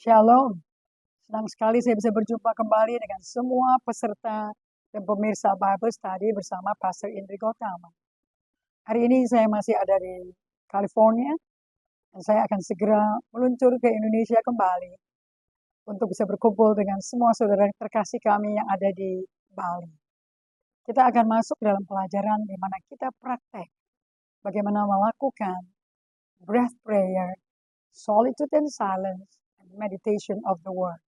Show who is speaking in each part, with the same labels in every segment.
Speaker 1: Shalom. Senang sekali saya bisa berjumpa kembali dengan semua peserta dan pemirsa Bible Study bersama Pastor Indri Gautama. Hari ini saya masih ada di California dan saya akan segera meluncur ke Indonesia kembali untuk bisa berkumpul dengan semua saudara terkasih kami yang ada di Bali. Kita akan masuk dalam pelajaran di mana kita praktek bagaimana melakukan breath prayer, solitude and silence, and meditation of the word.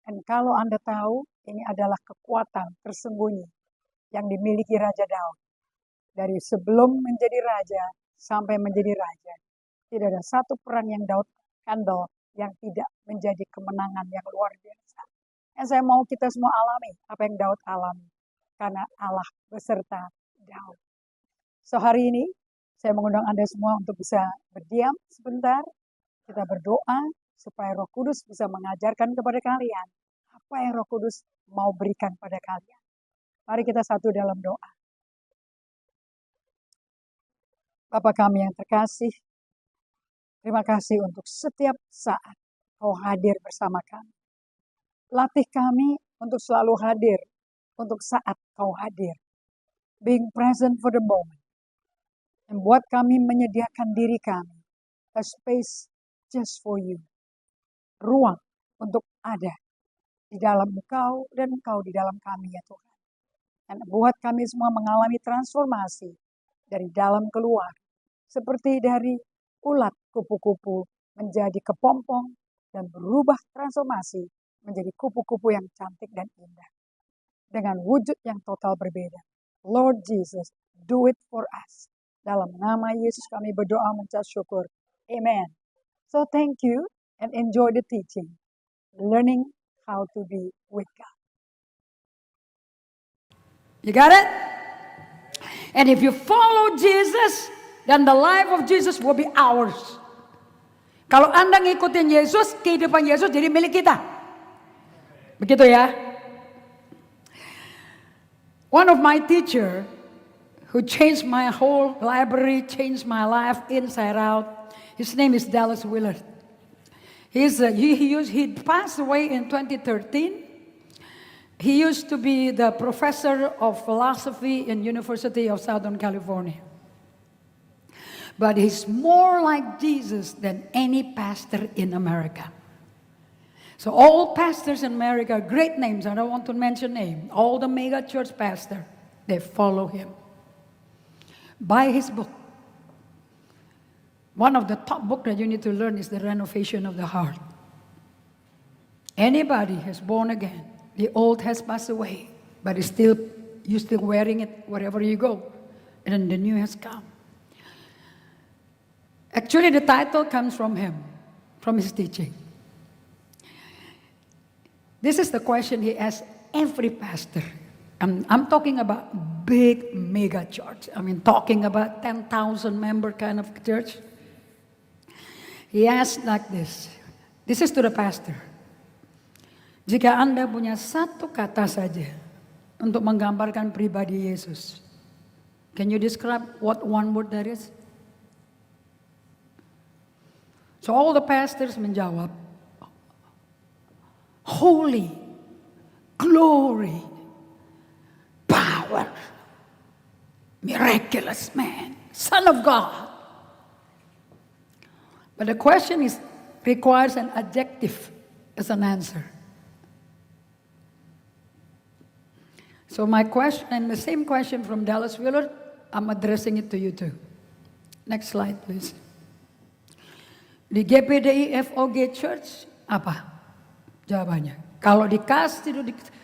Speaker 1: Dan kalau Anda tahu, ini adalah kekuatan tersembunyi yang dimiliki Raja Daud. Dari sebelum menjadi raja sampai menjadi raja. Tidak ada satu perang yang Daud handle yang tidak menjadi kemenangan yang luar biasa. Dan saya mau kita semua alami apa yang Daud alami. Karena Allah beserta Daud. So hari ini, saya mengundang Anda semua untuk bisa berdiam sebentar. Kita berdoa supaya Roh Kudus bisa mengajarkan kepada kalian apa yang Roh Kudus mau berikan pada kalian. Mari kita satu dalam doa. Bapa kami yang terkasih, terima kasih untuk setiap saat Kau hadir bersama kami. Latih kami untuk selalu hadir, untuk saat Kau hadir. Being present for the moment. Dan buat kami menyediakan diri kami, a space just for you. Ruang untuk ada di dalam Engkau dan Engkau di dalam kami ya Tuhan. Dan buat kami semua mengalami transformasi dari dalam keluar. Seperti dari ulat kupu-kupu menjadi kepompong dan berubah transformasi menjadi kupu-kupu yang cantik dan indah. Dengan wujud yang total berbeda. Lord Jesus, do it for us. Dalam nama Yesus kami berdoa mengucap syukur. Amen. So thank you and enjoy the teaching. Learning how to be with God.
Speaker 2: You got it? And if you follow Jesus, then the life of Jesus will be ours. Kalau Anda ngikutin Yesus, kehidupan Yesus jadi milik kita. Begitu ya? One of my teacher who changed my whole library, changed my life inside out. His name is Dallas Willard. He passed away in 2013. He used to be the professor of philosophy in University of Southern California. But he's more like Jesus than any pastor in America. So all pastors in America, great names, I don't want to mention names, all the mega church pastors, they follow him. Buy his book. One of the top books that you need to learn is The Renovation of the Heart. Anybody who's born again, the old has passed away, but you're still wearing it wherever you go. And then the new has come. Actually, the title comes from him, from his teaching. This is the question he asks every pastor. I'm talking about big mega church. Talking about 10,000 member kind of church. He asks like this. This is to the pastor. Jika Anda punya satu kata saja untuk menggambarkan pribadi Yesus, can you describe what one word that is? So all the pastors menjawab, holy, glory, power, miraculous man, Son of God. But the question requires an adjective as an answer. So my question, and the same question from Dallas Willard, I'm addressing it to you too. Next slide, please. Di GPDI FOG Church, apa jawabannya? Kalau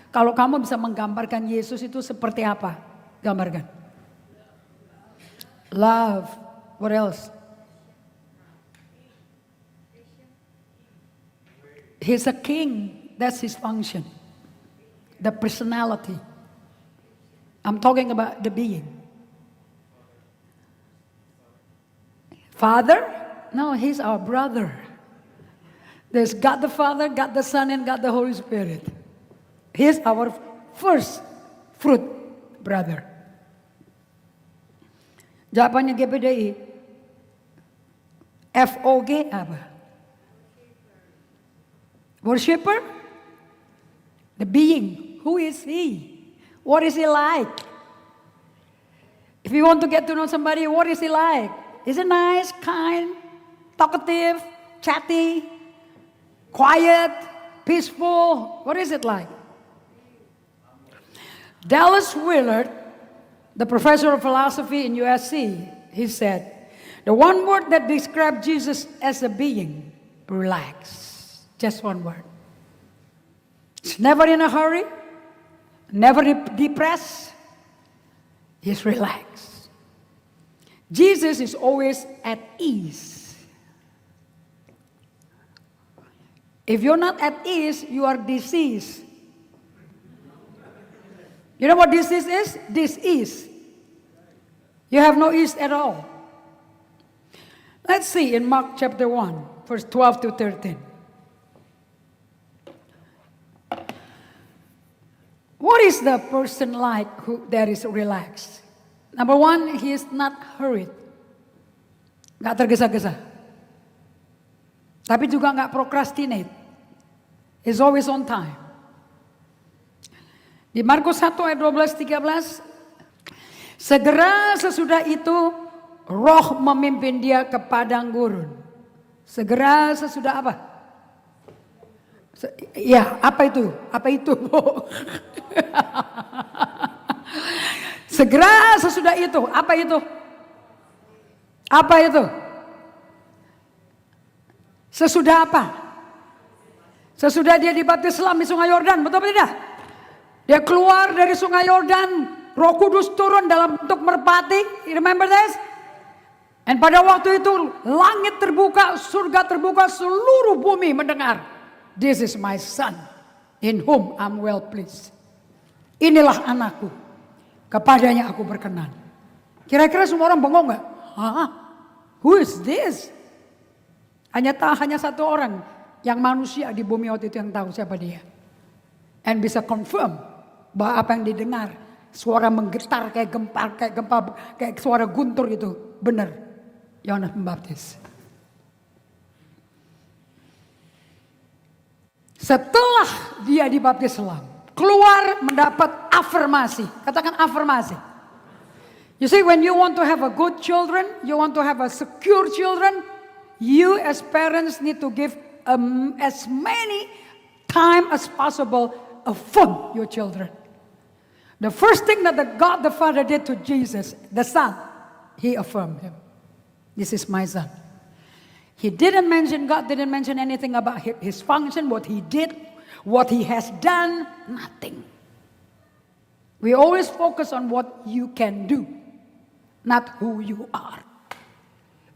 Speaker 2: kalau kamu bisa menggambarkan Yesus itu seperti apa? Gambarkan. Love. What else? He's a king. That's his function. The personality. I'm talking about the being. Father? No, he's our brother. There's God the Father, God the Son, and God the Holy Spirit. He's our first fruit brother. Jawabannya GPDI. FOG apa? Worshipper? The being. Who is he? What is he like? If you want to get to know somebody, what is he like? Is he nice, kind, talkative, chatty, quiet, peaceful? What is it like? Dallas Willard, the professor of philosophy in USC, he said, the one word that describes Jesus as a being, relax. Just one word. He's never in a hurry, never depressed. He's relaxed. Jesus is always at ease. If you're not at ease, you are diseased. You know what disease is? Disease. You have no ease at all. Let's see in Mark chapter 1, verse 12 to 13. What is the person like who that is relaxed? Number one, he is not hurried. Nggak tergesa-gesa. Tapi juga nggak procrastinate. He's always on time. Di Markus 1 ayat 12-13. Segera sesudah itu roh memimpin dia ke padang gurun. Segera sesudah apa? Ya, apa itu? Apa itu? Segera sesudah itu, apa itu? Apa itu? Sesudah apa? Sesudah dia dibaptis Islam di Sungai Yordan, betul atau tidak? Dia keluar dari Sungai Yordan, Roh Kudus turun dalam bentuk merpati. You remember this? Dan pada waktu itu langit terbuka, surga terbuka, seluruh bumi mendengar. This is my son, in whom I'm well pleased. Inilah anakku, kepadanya aku berkenan. Kira-kira semua orang bengong nggak? Hah? Who is this? Hanya satu orang yang manusia di bumi waktu itu yang tahu siapa dia. And bisa confirm bahwa apa yang didengar, suara menggetar kayak gempa, kayak suara guntur itu benar. Yohanes Pembaptis. Setelah dia dibaptis Islam, keluar mendapat afirmasi. Katakan afirmasi. You see, when you want to have a good children, you want to have a secure children, you as parents need to give as many time as possible affirm your children. The first thing that God the Father did to Jesus, the Son, He affirmed him. This is my son. God didn't mention anything about his function, what he did, what he has done, nothing. We always focus on what you can do, not who you are.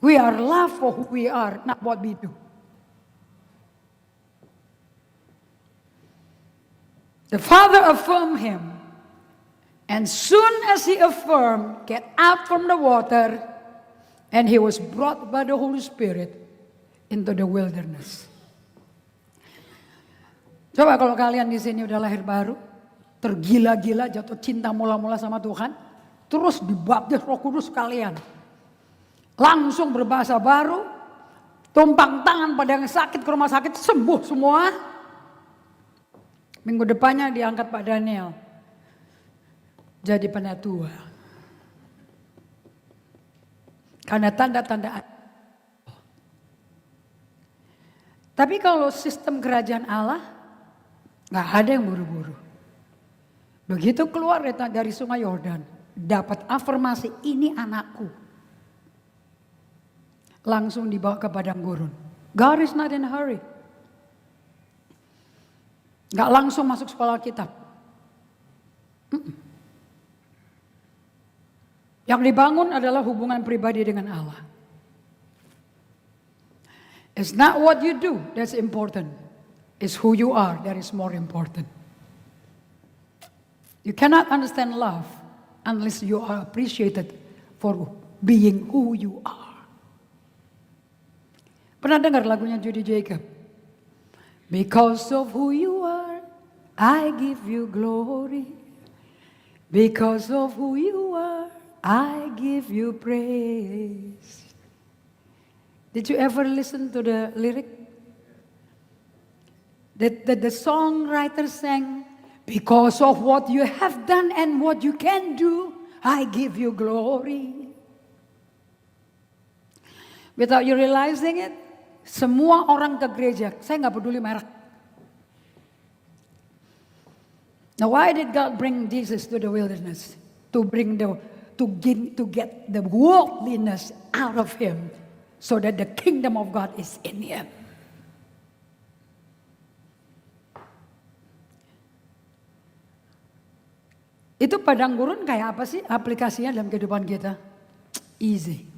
Speaker 2: We are loved for who we are, not what we do. The Father affirmed him, and soon as he affirmed, get out from the water, and he was brought by the Holy Spirit into the wilderness. Coba kalau kalian di sini udah lahir baru, tergila-gila, jatuh cinta mula-mula sama Tuhan, terus dibaptis Roh Kudus kalian, langsung berbahasa baru, tumpang tangan pada yang sakit ke rumah sakit sembuh semua. Minggu depannya diangkat Pak Daniel jadi penatua. Karena tanda-tanda. Tapi kalau sistem kerajaan Allah, gak ada yang buru-buru. Begitu keluar dari Sungai Yordan, dapat afirmasi, ini anakku. Langsung dibawa ke padang gurun. God is not in a hurry. Gak langsung masuk sekolah kitab. Yang dibangun adalah hubungan pribadi dengan Allah. It's not what you do that's important. It's who you are that is more important. You cannot understand love unless you are appreciated for being who you are. Pernah dengar lagunya Judy Jacob? Because of who you are, I give you glory. Because of who you are, I give you praise. Did you ever listen to the lyric? The songwriter sang, because of what you have done and what you can do, I give you glory. Without you realizing it, semua orang ke gereja, saya nggak peduli merek. Now, why did God bring Jesus to the wilderness? To get the worldliness out of him, so that the kingdom of God is in him. Itu padang gurun kayak apa sih aplikasinya dalam kehidupan kita? Easy.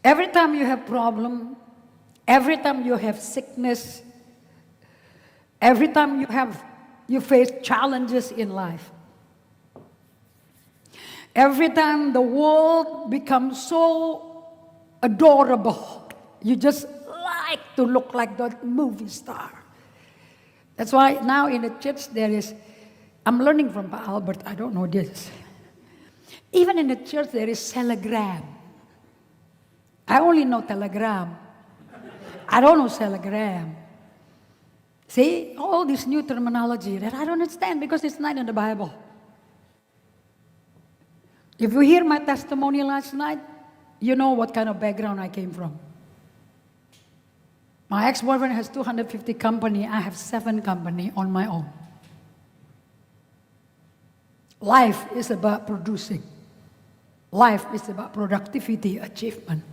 Speaker 2: Every time you have problem, every time you have sickness, every time you face challenges in life, every time the world becomes so adorable, you just like to look like the movie star. That's why now in the church I'm learning from Pa Albert, I don't know this. Even in the church there is telegram. I only know telegram. I don't know telegram. See, all this new terminology that I don't understand because it's not in the Bible. If you hear my testimony last night, you know what kind of background I came from. My ex-boyfriend has 250 company. I have 7 company on my own. Life is about producing. Life is about productivity, achievement.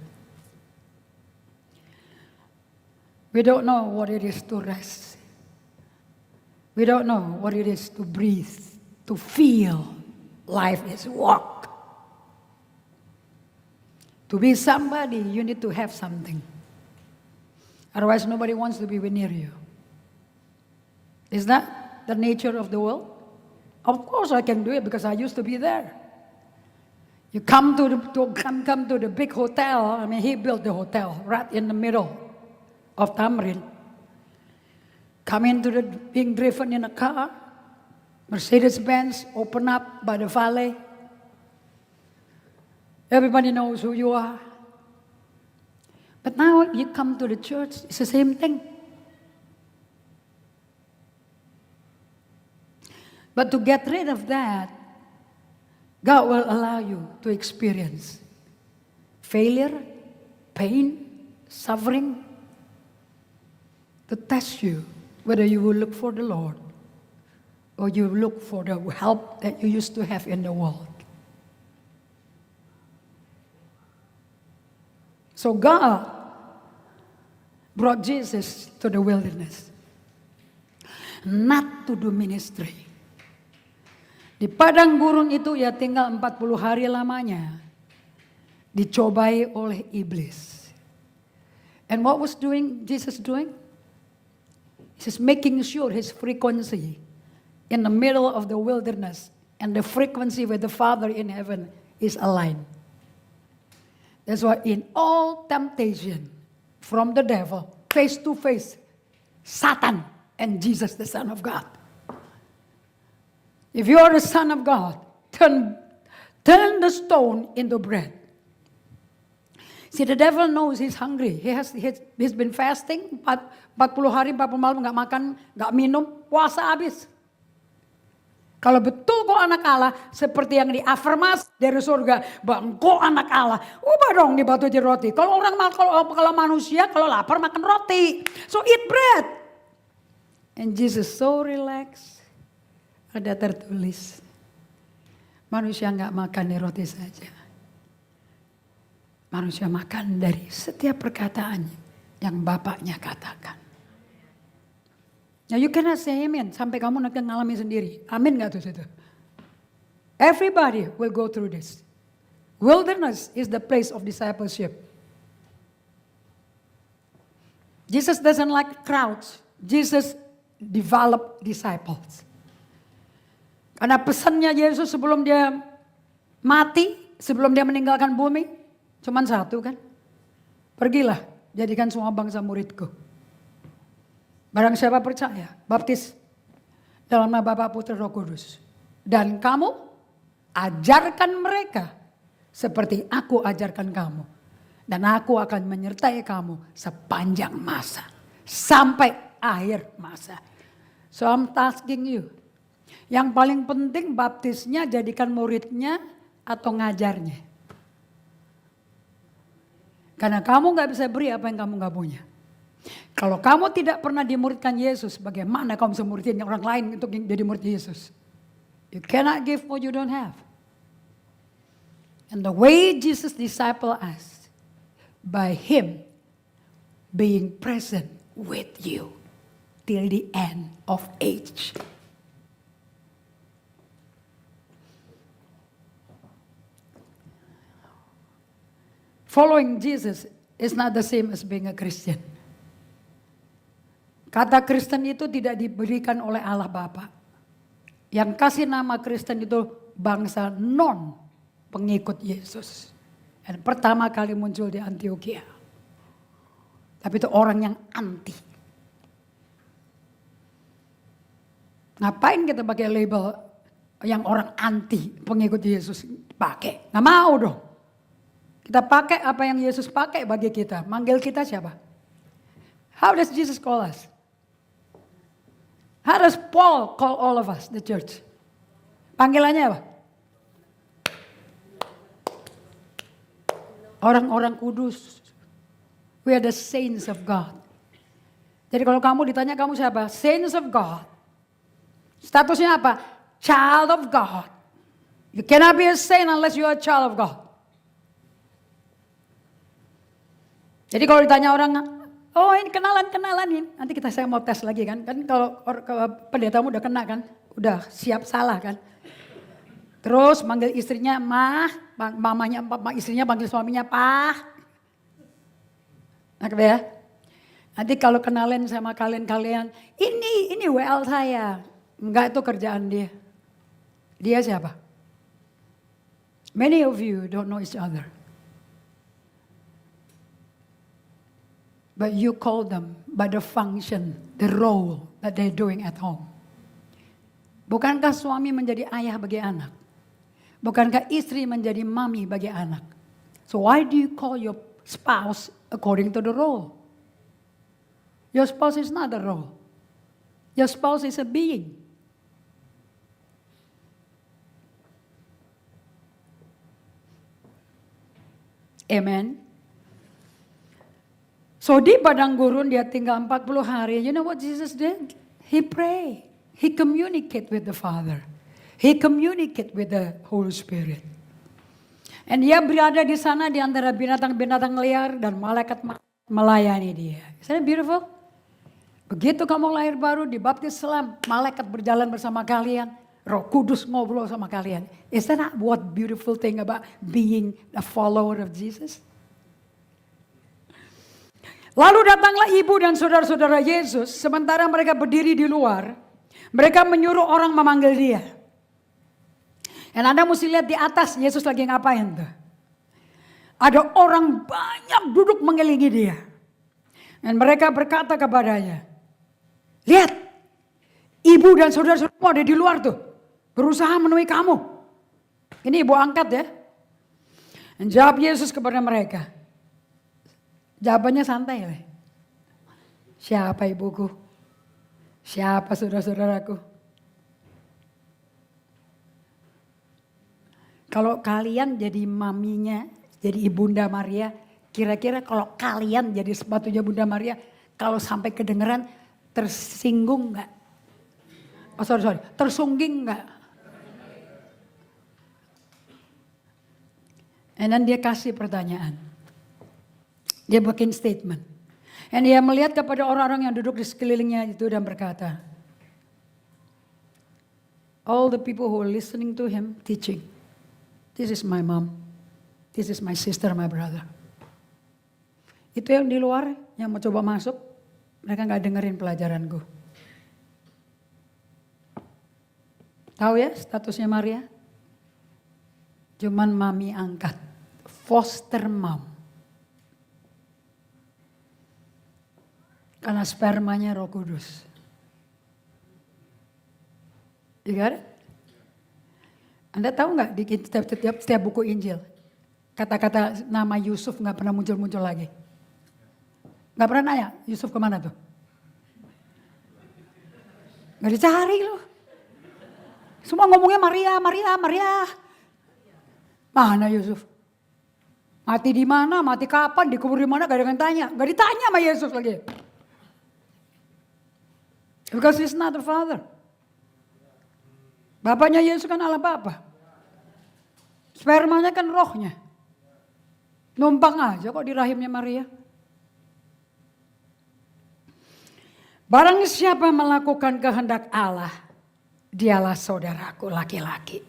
Speaker 2: We don't know what it is to rest. We don't know what it is to breathe, to feel. Life is walk. To be somebody, you need to have something. Otherwise, nobody wants to be near you. Is that the nature of the world? Of course I can do it because I used to be there. You come to the big hotel. I mean, he built the hotel right in the middle of Tamrin. Come into being driven in a car, Mercedes-Benz, open up by the valet. Everybody knows who you are. But now you come to the church, it's the same thing. But to get rid of that, God will allow you to experience failure, pain, suffering, to test you whether you will look for the Lord or you look for the help that you used to have in the world. So God brought Jesus to the wilderness, not to do ministry. Di padang gurun itu ya tinggal 40 hari lamanya, dicobai oleh iblis. And what was Jesus doing? He's making sure his frequency in the middle of the wilderness and the frequency with the Father in heaven is aligned. That's why in all temptation from the devil, face to face, Satan and Jesus, the Son of God. If you are the Son of God, turn the stone into bread. See, the devil knows he's hungry. He's been fasting 40 hari, 40 malam, gak makan, gak minum, puasa habis. Kalau betul kau anak Allah, seperti yang diafirmasi dari surga, bang kau anak Allah, ubah dong di batu jadi roti. Kalau kalau manusia, kalau lapar makan roti. So eat bread. And Jesus so relaxed. Ada tertulis, manusia gak makan di roti saja. Manusia makan dari setiap perkataan yang Bapaknya katakan. Now you cannot say amen sampai kamu nanti ngalami sendiri. Amin gak tuh situ? Everybody will go through this. Wilderness is the place of discipleship. Jesus doesn't like crowds. Jesus developed disciples. Karena pesannya Yesus sebelum dia mati, sebelum dia meninggalkan bumi, cuman satu kan. Pergilah, jadikan semua bangsa muridku. Barang siapa percaya, baptis dalam nama Bapa, Putra, Roh Kudus. Dan kamu ajarkan mereka seperti aku ajarkan kamu. Dan aku akan menyertai kamu sepanjang masa. Sampai akhir masa. So I'm asking you. Yang paling penting baptisnya jadikan muridnya atau ngajarnya. Karena kamu gak bisa beri apa yang kamu gak punya. Kalau kamu tidak pernah dimuridkan Yesus, bagaimana kamu bisa muridin orang lain untuk jadi murid Yesus? You cannot give what you don't have. And the way Jesus disciple us, by Him being present with you till the end of age. Following Jesus is not the same as being a Christian. Kata Kristen itu tidak diberikan oleh Allah Bapa. Yang kasih nama Kristen itu bangsa non pengikut Yesus. Dan pertama kali muncul di Antioquia. Tapi itu orang yang anti. Ngapain kita pakai label yang orang anti pengikut Yesus pakai? Nggak mau dong. Kita pakai apa yang Yesus pakai bagi kita. Manggil kita siapa? How does Jesus call us? How does Paul call all of us, the church? Panggilannya apa? Orang-orang kudus. We are the saints of God. Jadi kalau kamu ditanya kamu siapa? Saints of God. Statusnya apa? Child of God. You cannot be a saint unless you are a child of God. Jadi kalau ditanya orang, oh ini kenalan ini. Nanti saya mau tes lagi kan. Kan kalau pendetamu udah kena kan. Udah siap salah kan. Terus manggil istrinya mah. Istrinya panggil suaminya pah. Nah ya. Nanti kalau kenalan sama kalian. Ini WL saya. Enggak, itu kerjaan dia. Dia siapa? Many of you don't know each other. But you call them by the function, the role that they're doing at home. Bukankah suami menjadi ayah bagi anak? Bukankah istri menjadi mami bagi anak? So why do you call your spouse according to the role? Your spouse is not a role. Your spouse is a being. Amen. So di padang gurun dia tinggal 40 hari. You know what Jesus did? He prayed. He communicated with the Father. He communicated with the Holy Spirit. And dia berada di sana di antara binatang-binatang liar dan malaikat melayani dia. Isn't it beautiful? Begitu kamu lahir baru dibaptis selam, malaikat berjalan bersama kalian. Roh Kudus ngobrol sama kalian. Is that not what beautiful thing about being a follower of Jesus? Lalu datanglah ibu dan saudara-saudara Yesus. Sementara mereka berdiri di luar. Mereka menyuruh orang memanggil dia. Dan Anda mesti lihat di atas Yesus lagi ngapain tuh. Ada orang banyak duduk mengelilingi dia. Dan mereka berkata kepadanya. Lihat. Ibu dan saudara-saudaramu ada di luar tuh. Berusaha menemui kamu. Ini ibu angkat ya. Dan jawab Yesus kepada mereka. Jawabannya santai lah. Siapa ibuku? Siapa saudara-saudaraku? Kalau kalian jadi maminya, jadi ibunda Maria, kira-kira kalau kalian jadi sepatunya Bunda Maria, kalau sampai kedengeran tersinggung nggak? Oh sorry, tersungging nggak? And then dia kasih pertanyaan. Dia bikin statement. Dan dia melihat kepada orang-orang yang duduk di sekelilingnya itu dan berkata, all the people who are listening to him teaching, this is my mom, this is my sister, my brother. Itu yang di luar, yang mau coba masuk, mereka gak dengerin pelajaranku. Tahu ya statusnya Maria? Cuman mami angkat, foster mom. Karena spermanya Roh Kudus. You got it? Anda tahu nggak di setiap buku Injil kata-kata nama Yusuf nggak pernah muncul-muncul lagi? Nggak pernah nanya, Yusuf kemana tuh? Nggak dicari loh. Semua ngomongnya Maria, Maria, Maria. Mana Yusuf? Mati di mana, mati kapan, dikubur di mana, gak ada yang tanya. Gak ditanya sama Yesus lagi. Because he's not the father. Bapaknya Yesus kan Allah Bapa. Spermanya kan rohnya. Numpang aja kok di rahimnya Maria. Barang siapa melakukan kehendak Allah, dialah saudaraku laki-laki.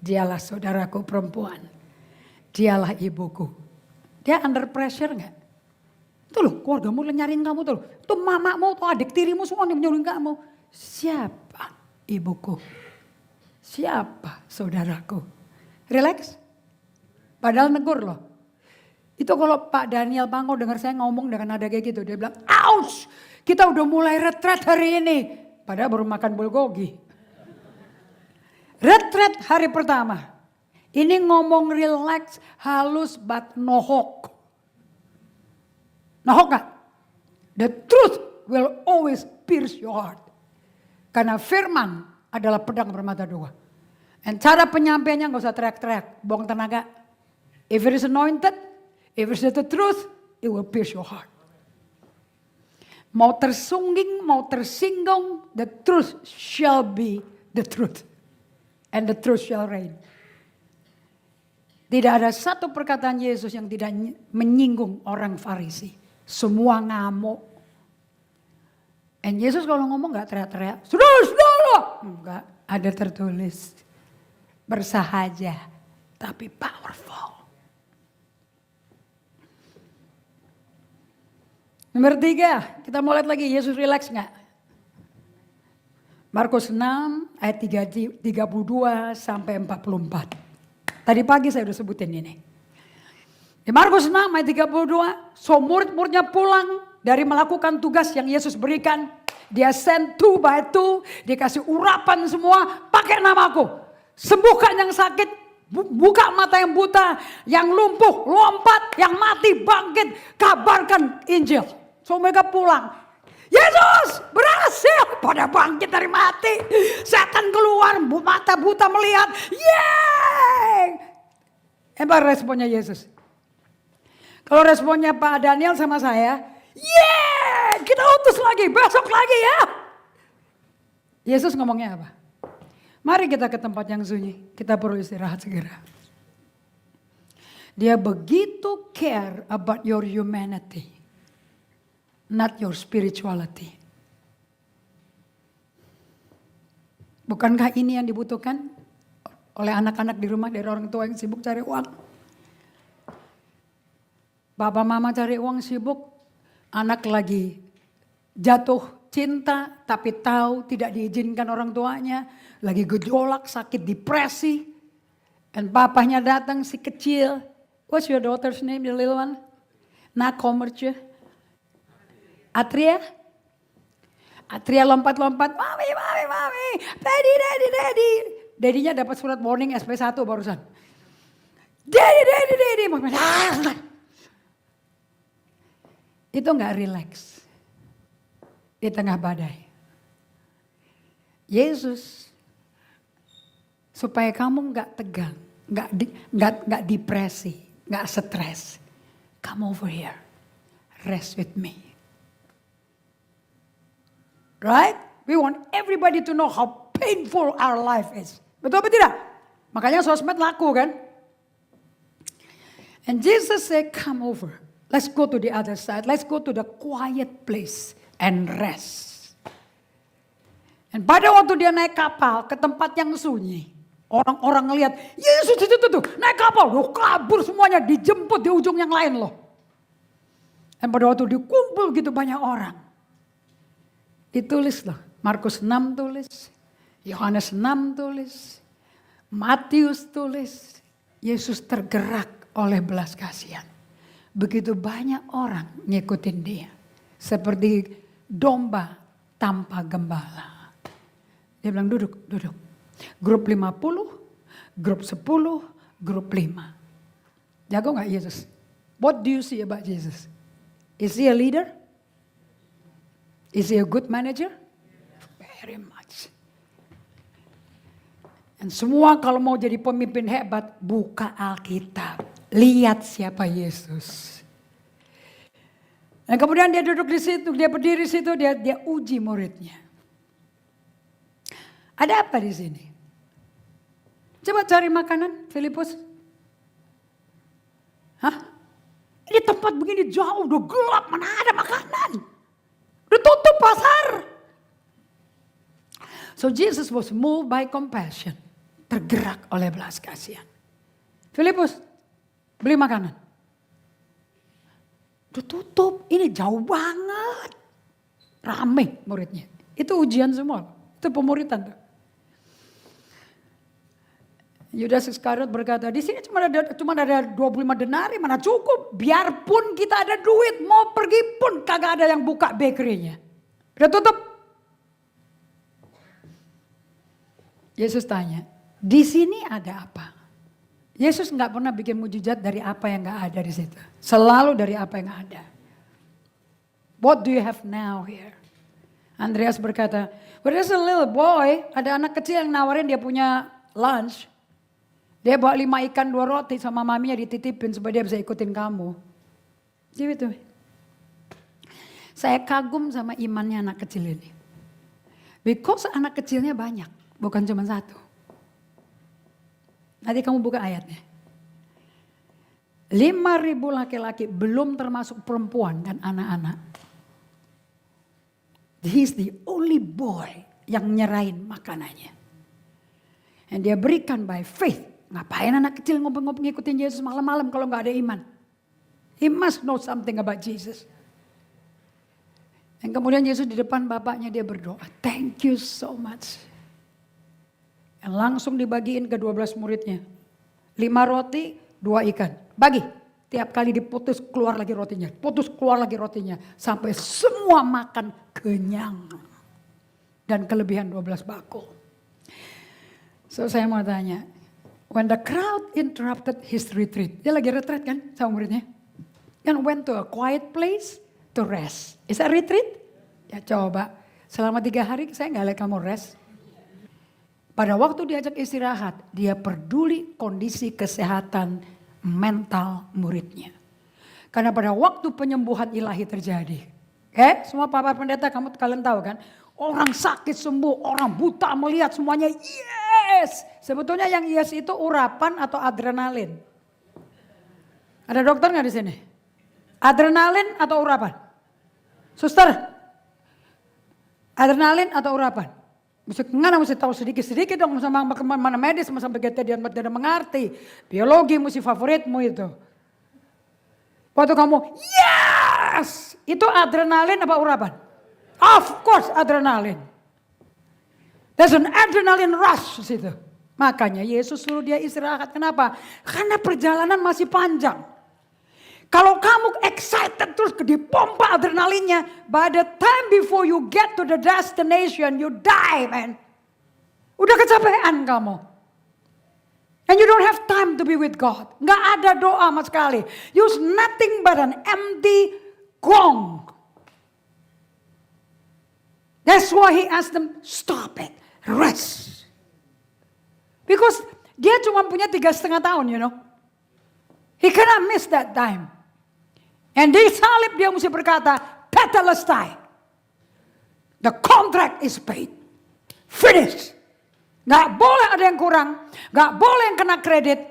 Speaker 2: Dialah saudaraku perempuan. Dialah ibuku. Dia under pressure gak? Tuh loh, keluargamu nyariin kamu tuh loh. Tuh mamamu, tuh adik tirimu semua yang nyuruhin kamu. Siapa ibuku? Siapa saudaraku? Relax. Padahal negur loh. Itu kalau Pak Daniel Pango dengar saya ngomong dengan nada kayak gitu. Dia bilang, ouch, kita udah mulai retret hari ini. Padahal baru makan bulgogi. Retret hari pertama. Ini ngomong relax, halus, but nohok. Nohok gak? The truth will always pierce your heart. Karena firman adalah pedang bermata dua. Dan cara penyampaiannya gak usah teriak-teriak, buang tenaga. If it is anointed, if it is the truth, it will pierce your heart. Mau tersungging, mau tersinggung, the truth shall be the truth. And the truth shall reign. Tidak ada satu perkataan Yesus yang tidak menyinggung orang Farisi. Semua ngamuk. And Yesus kalau ngomong gak teriak-teriak. Sudah. Enggak, ada tertulis. Bersahaja, tapi powerful. Nomor 3, kita mau lihat lagi Yesus relax gak? Markus 6 ayat 32 sampai 44. Tadi pagi saya udah sebutin ini. Di Markus 6 ayat 32, so murid-muridnya pulang dari melakukan tugas yang Yesus berikan. Dia send 2 by 2, dikasih urapan semua, pakai namaku. Sembuhkan yang sakit, buka mata yang buta, yang lumpuh, lompat, yang mati, bangkit, kabarkan Injil. So mereka pulang. Yesus berhasil, pada bangkit dari mati. Setan keluar, mata buta melihat. Yeay! Apa responnya Yesus? Kalau responnya Pak Daniel sama saya, yeay! Kita utus lagi, besok lagi ya. Yesus ngomongnya apa? Mari kita ke tempat yang sunyi, kita perlu istirahat segera. Dia begitu care about your humanity. Not your spirituality. Bukankah ini yang dibutuhkan oleh anak-anak di rumah dari orang tua yang sibuk cari uang? Papa mama cari uang sibuk, anak lagi jatuh cinta tapi tahu tidak diizinkan orang tuanya, lagi gejolak, sakit, depresi. Dan papahnya datang si kecil. What's your daughter's name, the little one? Nakomerce. Atria lompat-lompat, mami, daddy. Daddy-nya dapat surat warning SP1 barusan. Daddy. Itu gak relax di tengah badai. Yesus, supaya kamu gak tegang, gak depresi, gak stres. Come over here, rest with me. Right? We want everybody to know how painful our life is. Betul apa tidak? Makanya sosmed laku kan? And Jesus said, come over. Let's go to the other side. Let's go to the quiet place and rest. And pada waktu dia naik kapal ke tempat yang sunyi. Orang-orang ngelihat, Yesus itu tuh naik kapal. Loh, kabur semuanya, dijemput di ujung yang lain loh. Dan pada waktu dikumpul gitu banyak orang. Ditulis loh, Markus 6 tulis, Yohanes 6 tulis, Matius tulis, Yesus tergerak oleh belas kasihan. Begitu banyak orang ngikutin dia. Seperti domba tanpa gembala. Dia bilang duduk. Grup 50, grup 10, grup 5. Jago nggak Yesus? What do you see about Jesus? Is he a leader? Is he a good manager? Very much. Dan semua kalau mau jadi pemimpin hebat, buka Alkitab. Lihat siapa Yesus. Dan kemudian dia duduk di situ, dia berdiri di situ, dia uji muridnya. Ada apa di sini? Coba cari makanan, Filipus. Hah? Ini tempat begini jauh, udah gelap, mana ada makanan? Udah tutup pasar. So Jesus was moved by compassion. Tergerak oleh belas kasihan. Filipus, beli makanan. Udah tutup, ini jauh banget. Rame muridnya. Itu ujian semua, itu pemuritan. Yudas Iskariot berkata, di sini cuma ada 25 denari, mana cukup. Biarpun kita ada duit, mau pergi pun kagak ada yang buka bakery-nya. Udah tutup. Yesus tanya, di sini ada apa? Yesus nggak pernah bikin mujizat dari apa yang nggak ada di situ. Selalu dari apa yang ada. What do you have now here? Andreas berkata, well, there's a little boy, ada anak kecil yang nawarin dia punya lunch. Dia bawa 5 ikan 2 roti sama maminya dititipin supaya dia bisa ikutin kamu. Gitu. Saya kagum sama imannya anak kecil ini. Because anak kecilnya banyak, bukan cuma satu. Nanti kamu buka ayatnya. 5.000 laki-laki belum termasuk perempuan dan anak-anak. He's the only boy yang nyerahin makanannya. Dan dia berikan by faith. Ngapain anak kecil ngobrol-ngobrol ngikutin Yesus malam-malam kalau gak ada iman. He must know something about Jesus. Dan kemudian Yesus di depan bapaknya dia berdoa. Thank you so much. Dan langsung dibagiin ke 12 muridnya. 5 roti, 2 ikan. Bagi. Tiap kali diputus keluar lagi rotinya. Putus keluar lagi rotinya. Sampai semua makan kenyang. Dan kelebihan 12 bakul. So saya mau tanya. When the crowd interrupted his retreat. Dia lagi retreat kan sama muridnya. And went to a quiet place to rest. Is that retreat? Ya coba. Selama 3 hari saya gak lihat kamu rest. Pada waktu diajak istirahat. Dia peduli kondisi kesehatan mental muridnya. Karena pada waktu penyembuhan ilahi terjadi. Semua papa pendeta kalian tahu kan. Orang sakit sembuh, orang buta melihat semuanya yes. Sebetulnya yang yes itu urapan atau adrenalin. Ada dokter nggak di sini? Adrenalin atau urapan? Suster, adrenalin atau urapan? Mesti tahu sedikit-sedikit dong sama mana medis, sama sampai kita dia tidak mengerti. Biologi mesti favoritmu itu. Waktu kamu yes, itu adrenalin apa urapan? Of course adrenalin. There's an adrenaline rush situ. Makanya Yesus suruh dia istirahat. Kenapa? Karena perjalanan masih panjang. Kalau kamu excited terus dipompa adrenalinnya. By the time before you get to the destination you die man. Udah kecapean kamu. And you don't have time to be with God. Gak ada doa sama sekali. Use nothing but an empty gong. That's why he asked them, stop it, rest. Because dia cuma punya 3,5 tahun, you know. He cannot miss that time. And di salib dia mesti berkata, tetelestai. The contract is paid. Finish. Gak boleh ada yang kurang. Gak boleh yang kena kredit.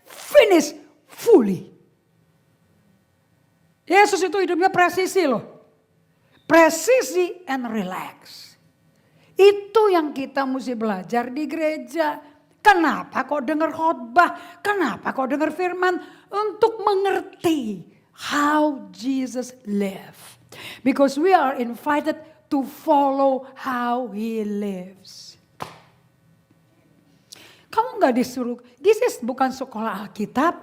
Speaker 2: Finish fully. Yesus itu hidupnya presisi loh. Presisi and relax. Itu yang kita mesti belajar di gereja. Kenapa kok dengar khotbah? Kenapa kok dengar firman? Untuk mengerti how Jesus lived. Because we are invited to follow how he lives. Kamu gak disuruh, this is bukan sekolah Alkitab.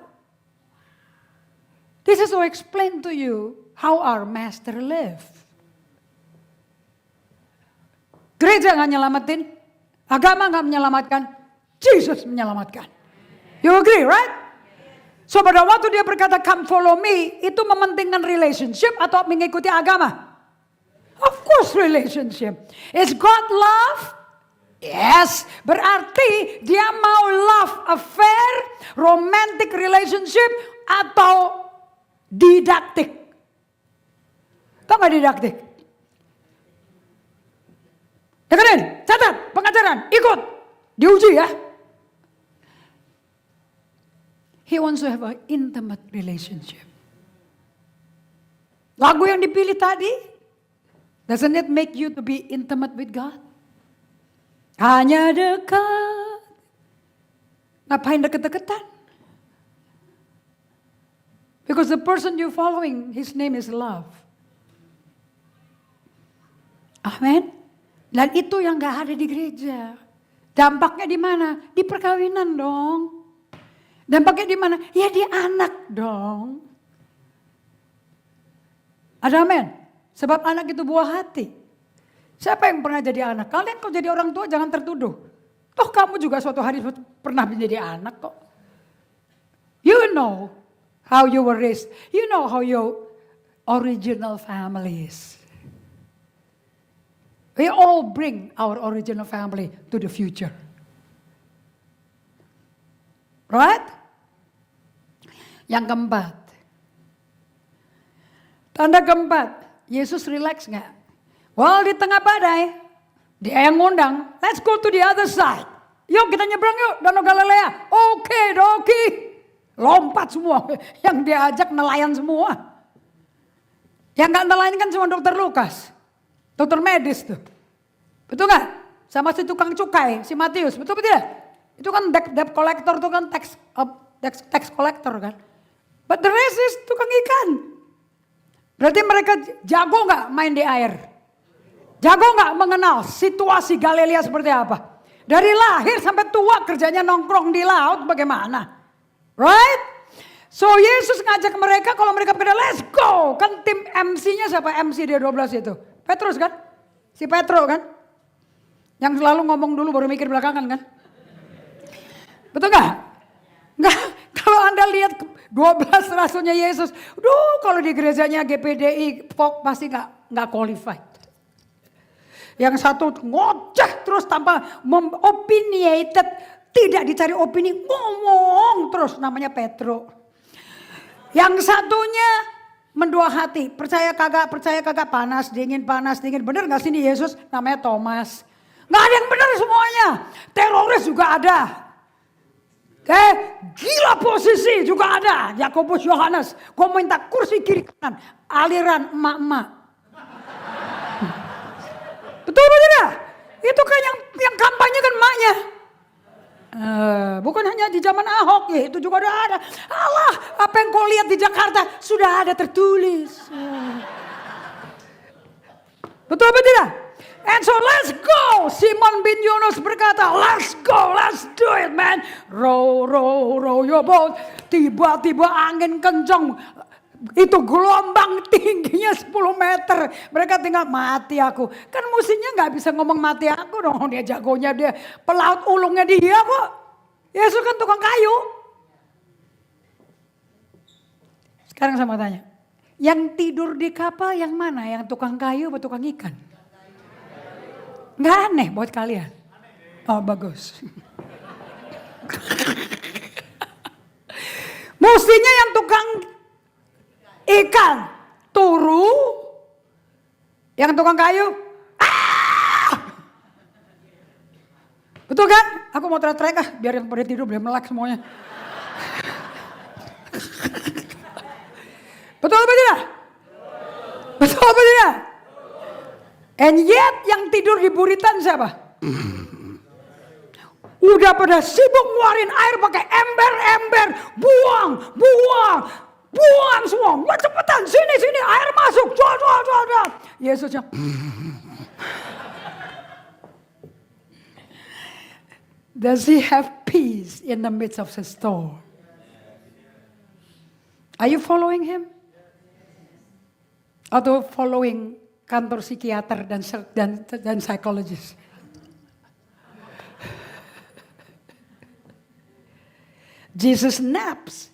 Speaker 2: This is to explain to you how our master lived. Gereja gak nyelamatin, agama gak menyelamatkan, Jesus menyelamatkan. You agree, right? So pada waktu dia berkata come follow me, itu mementingkan relationship atau mengikuti agama? Of course relationship. Is God love? Yes. Berarti dia mau love affair, romantic relationship atau didaktik. Tahu gak didaktik? Dengerin, catat, pengajaran, ikut, diuji ya. He wants to have an intimate relationship. Lagu yang dipilih tadi, doesn't it make you to be intimate with God? Hanya dekat. Ngapain deket-deketan? Because the person you're following, his name is love. Amen. Dan itu yang gak ada di gereja. Dampaknya di mana? Di perkawinan dong. Dampaknya di mana? Ya di anak dong. Ada amin? Sebab anak itu buah hati. Siapa yang pernah jadi anak? Kalian kalau jadi orang tua jangan tertuduh. Toh kamu juga suatu hari pernah menjadi anak kok. You know how you were raised. You know how your original family is. We all bring our original family to the future. Right? Yang keempat. Tanda keempat, Yesus relax nggak? Well di tengah badai, dia yang ngundang, let's go to the other side. Yuk kita nyebrang yuk, Danau Galilea. Oke, doki. Lompat semua, yang diajak nelayan semua. Yang nggak nelayan kan cuma dokter Lukas. Dokter medis tuh. Betul gak? Sama si tukang cukai, si Matius. Betul tidak? Itu kan debt collector, itu kan tax collector kan. But the rest is tukang ikan. Berarti mereka jago gak main di air? Jago gak mengenal situasi Galilea seperti apa? Dari lahir sampai tua kerjanya nongkrong di laut bagaimana? Right? So Yesus ngajak mereka, kalau mereka pada let's go. Kan tim MC-nya siapa? MC dia 12 itu. Petrus kan? Si Petro kan? Yang selalu ngomong dulu baru mikir belakangan kan? Betul gak? Enggak. Kalau Anda lihat 12 rasulnya Yesus. Kalau di gerejanya GPDI pasti gak qualified. Yang satu ngoceh terus tanpa opinionated. Tidak dicari opini, ngomong terus namanya Petro. Yang satunya mendua hati, percaya kagak, panas dingin. Bener gak sih ini Yesus? Namanya Thomas. Gak ada yang benar semuanya. Teroris juga ada. Gila posisi juga ada. Yakobus, Yohanes. Gue minta kursi kiri kanan. Aliran emak-emak. Betul tidak? Itu kan yang kampanye kan emaknya. Bukan hanya di zaman Ahok ya, itu juga udah ada. Allah, apa yang kau lihat di Jakarta sudah ada tertulis. Betul apa tidak? And so let's go. Simon bin Yunus berkata, let's go, let's do it man. Row your boat. Tiba-tiba angin kencang. Itu gelombang tingginya 10 meter. Mereka tinggal mati aku. Kan musiknya gak bisa ngomong mati aku dong. Dia jagonya dia. Pelaut ulungnya dia kok. Yesus kan tukang kayu. Sekarang saya mau tanya. Yang tidur di kapal yang mana? Yang tukang kayu atau tukang ikan? Gak aneh buat kalian? Oh bagus. Mestinya yang tukang ikan turu, yang tukang kayu, betul kan? Aku mau teriak-teriak biar yang pada tidur biar melek semuanya. Betul apa tidak? Betul apa tidak? And yet yang tidur di buritan siapa? Udah pada sibuk ngeluarin air pakai ember-ember, buang semua. Wah cepetan, sini air masuk, jual. Yesusnya. Does he have peace in the midst of the storm? Are you following him? Atau following kantor psikiater dan psikologis? Jesus naps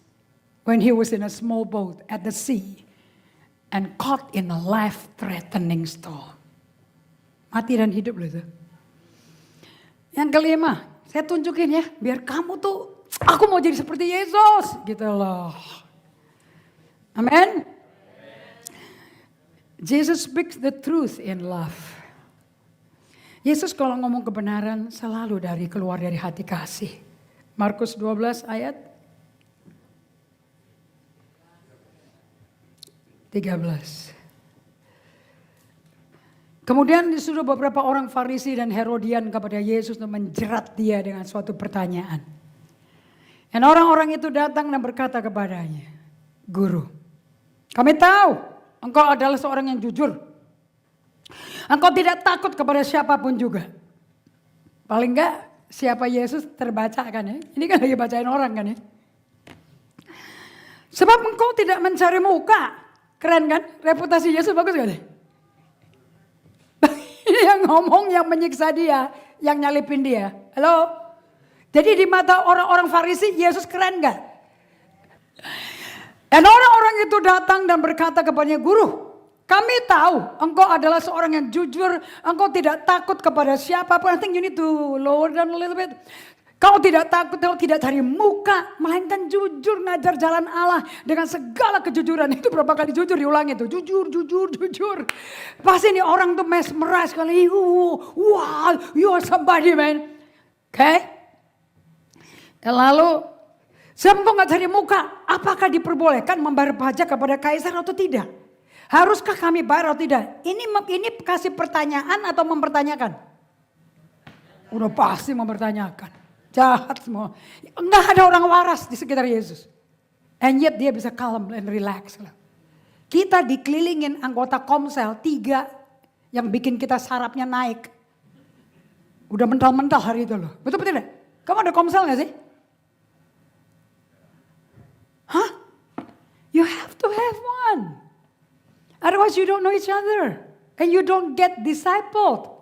Speaker 2: when he was in a small boat at the sea and caught in a life-threatening storm. Mati dan hidup loh itu. Yang kelima, saya tunjukin ya, biar kamu tuh, aku mau jadi seperti Yesus, gitu loh. Amin. Jesus speaks the truth in love. Yesus kalau ngomong kebenaran selalu keluar dari hati kasih. Markus 12 ayat 13. Kemudian disuruh beberapa orang Farisi dan Herodian kepada Yesus untuk menjerat dia dengan suatu pertanyaan. Dan orang-orang itu datang dan berkata kepadanya, Guru, kami tahu engkau adalah seorang yang jujur. Engkau tidak takut kepada siapapun juga. Paling enggak siapa Yesus terbaca kan ya. Ini kan lagi bacain orang kan ya. Sebab engkau tidak mencari muka. Keren kan? Reputasi Yesus bagus gak sih? Ini yang ngomong, yang menyiksa dia, yang nyalipin dia. Halo? Jadi di mata orang-orang Farisi Yesus keren gak? Dan orang-orang itu datang dan berkata kepadanya, Guru, kami tahu engkau adalah seorang yang jujur, engkau tidak takut kepada siapapun. I think you need to lower down a little bit. Kau tidak takut, kau tidak cari muka, melainkan jujur ngajar jalan Allah dengan segala kejujuran. Itu berapa kali jujur diulangi itu, jujur, jujur, jujur. Pasti ini orang tuh mesmerize kali, wow, you are somebody man. Oke? Dan lalu, sebab engkau gak cari muka, apakah diperbolehkan membayar pajak kepada kaisar atau tidak? Haruskah kami bayar atau tidak? Ini kasih pertanyaan atau mempertanyakan? Udah pasti mempertanyakan. Jahat semua. Enggak ada orang waras di sekitar Yesus. And yet dia bisa calm and relax. Kita dikelilingin anggota Komsel 3 yang bikin kita sarafnya naik. Udah mental-mental hari itu loh. Betul betul tidak? Kamu ada Komsel gak sih? Hah? You have to have one. Otherwise you don't know each other. And you don't get discipled.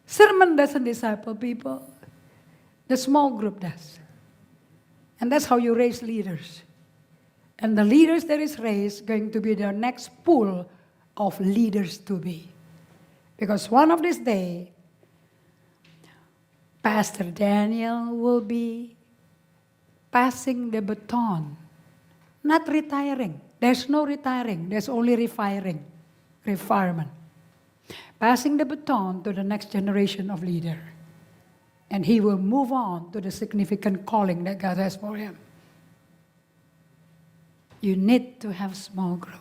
Speaker 2: Sermon doesn't disciple people. The small group does. And that's how you raise leaders. And the leaders that is raised going to be the next pool of leaders to be. Because one of this day, Pastor Daniel will be passing the baton. Not retiring. There's no retiring. There's only refiring. Refinement. Passing the baton to the next generation of leader. And he will move on to the significant calling that God has for him. You need to have small group.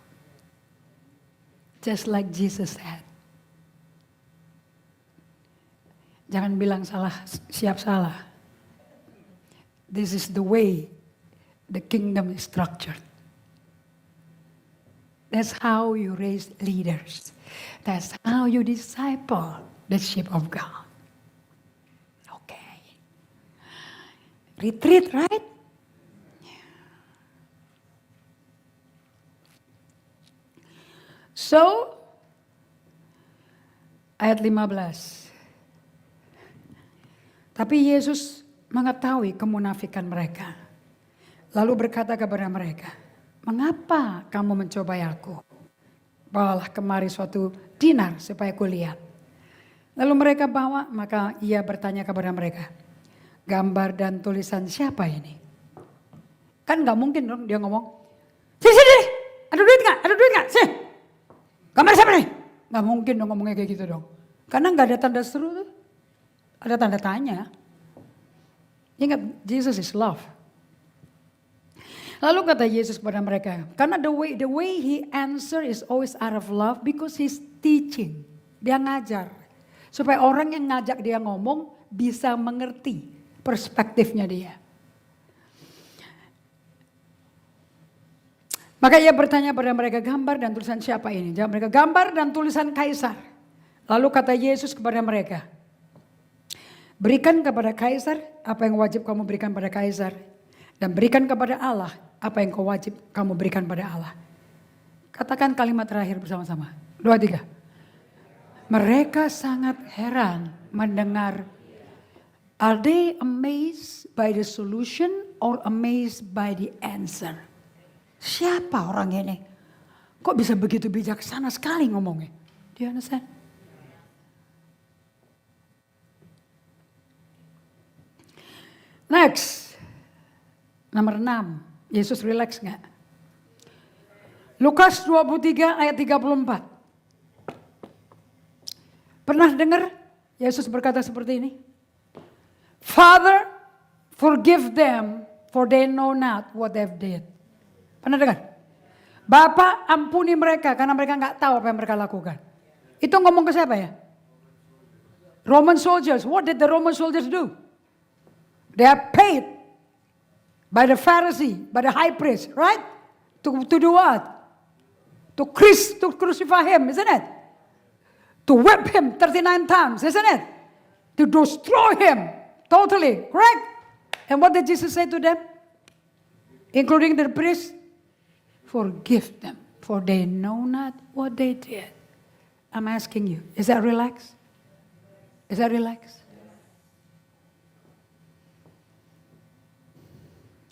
Speaker 2: Just like Jesus said. Jangan bilang salah, siap salah. This is the way the kingdom is structured. That's how you raise leaders. That's how you disciple the sheep of God. Retreat, right? So, ayat 15. Tapi Yesus mengetahui kemunafikan mereka. Lalu berkata kepada mereka, mengapa kamu mencobai aku? Bawalah kemari suatu dinar supaya kulihat. Lalu mereka bawa, maka ia bertanya kepada mereka, gambar dan tulisan siapa ini? Kan gak mungkin dong dia ngomong, sini, ada duit gak? Sini, gambar siapa nih? Gak mungkin dong ngomongnya kayak gitu dong. Karena gak ada tanda seru tuh, ada tanda tanya. Ingat, Jesus is love. Lalu kata Yesus kepada mereka, karena the way he answer is always out of love because he's teaching. Dia ngajar, supaya orang yang ngajak dia ngomong bisa mengerti perspektifnya dia. Maka ia bertanya pada mereka, gambar dan tulisan siapa ini? Jawab mereka, gambar dan tulisan kaisar. Lalu kata Yesus kepada mereka, berikan kepada kaisar apa yang wajib kamu berikan pada kaisar. Dan berikan kepada Allah apa yang wajib kamu berikan pada Allah. Katakan kalimat terakhir bersama-sama. 2, 3. Mereka sangat heran mendengar. Are they amazed by the solution or amazed by the answer. Siapa orang ini? Kok bisa begitu bijaksana sekali ngomongnya? Do you understand? Next. Nomor 6. Yesus relax gak? Lukas 23 ayat 34. Pernah dengar Yesus berkata seperti ini? Father, forgive them for they know not what they've did. Pernah dengar? Bapa, ampuni mereka karena mereka nggak tahu apa yang mereka lakukan. Itu ngomong ke siapa ya? Roman soldiers. What did the Roman soldiers do? They are paid by the Pharisee, by the high priest, right? To do what? To crucify him, isn't it? To whip him 39 times, isn't it? To destroy him totally, correct? And what did Jesus say to them? Including the priest? Forgive them, for they know not what they did. I'm asking you, is that relaxed? Is that relaxed?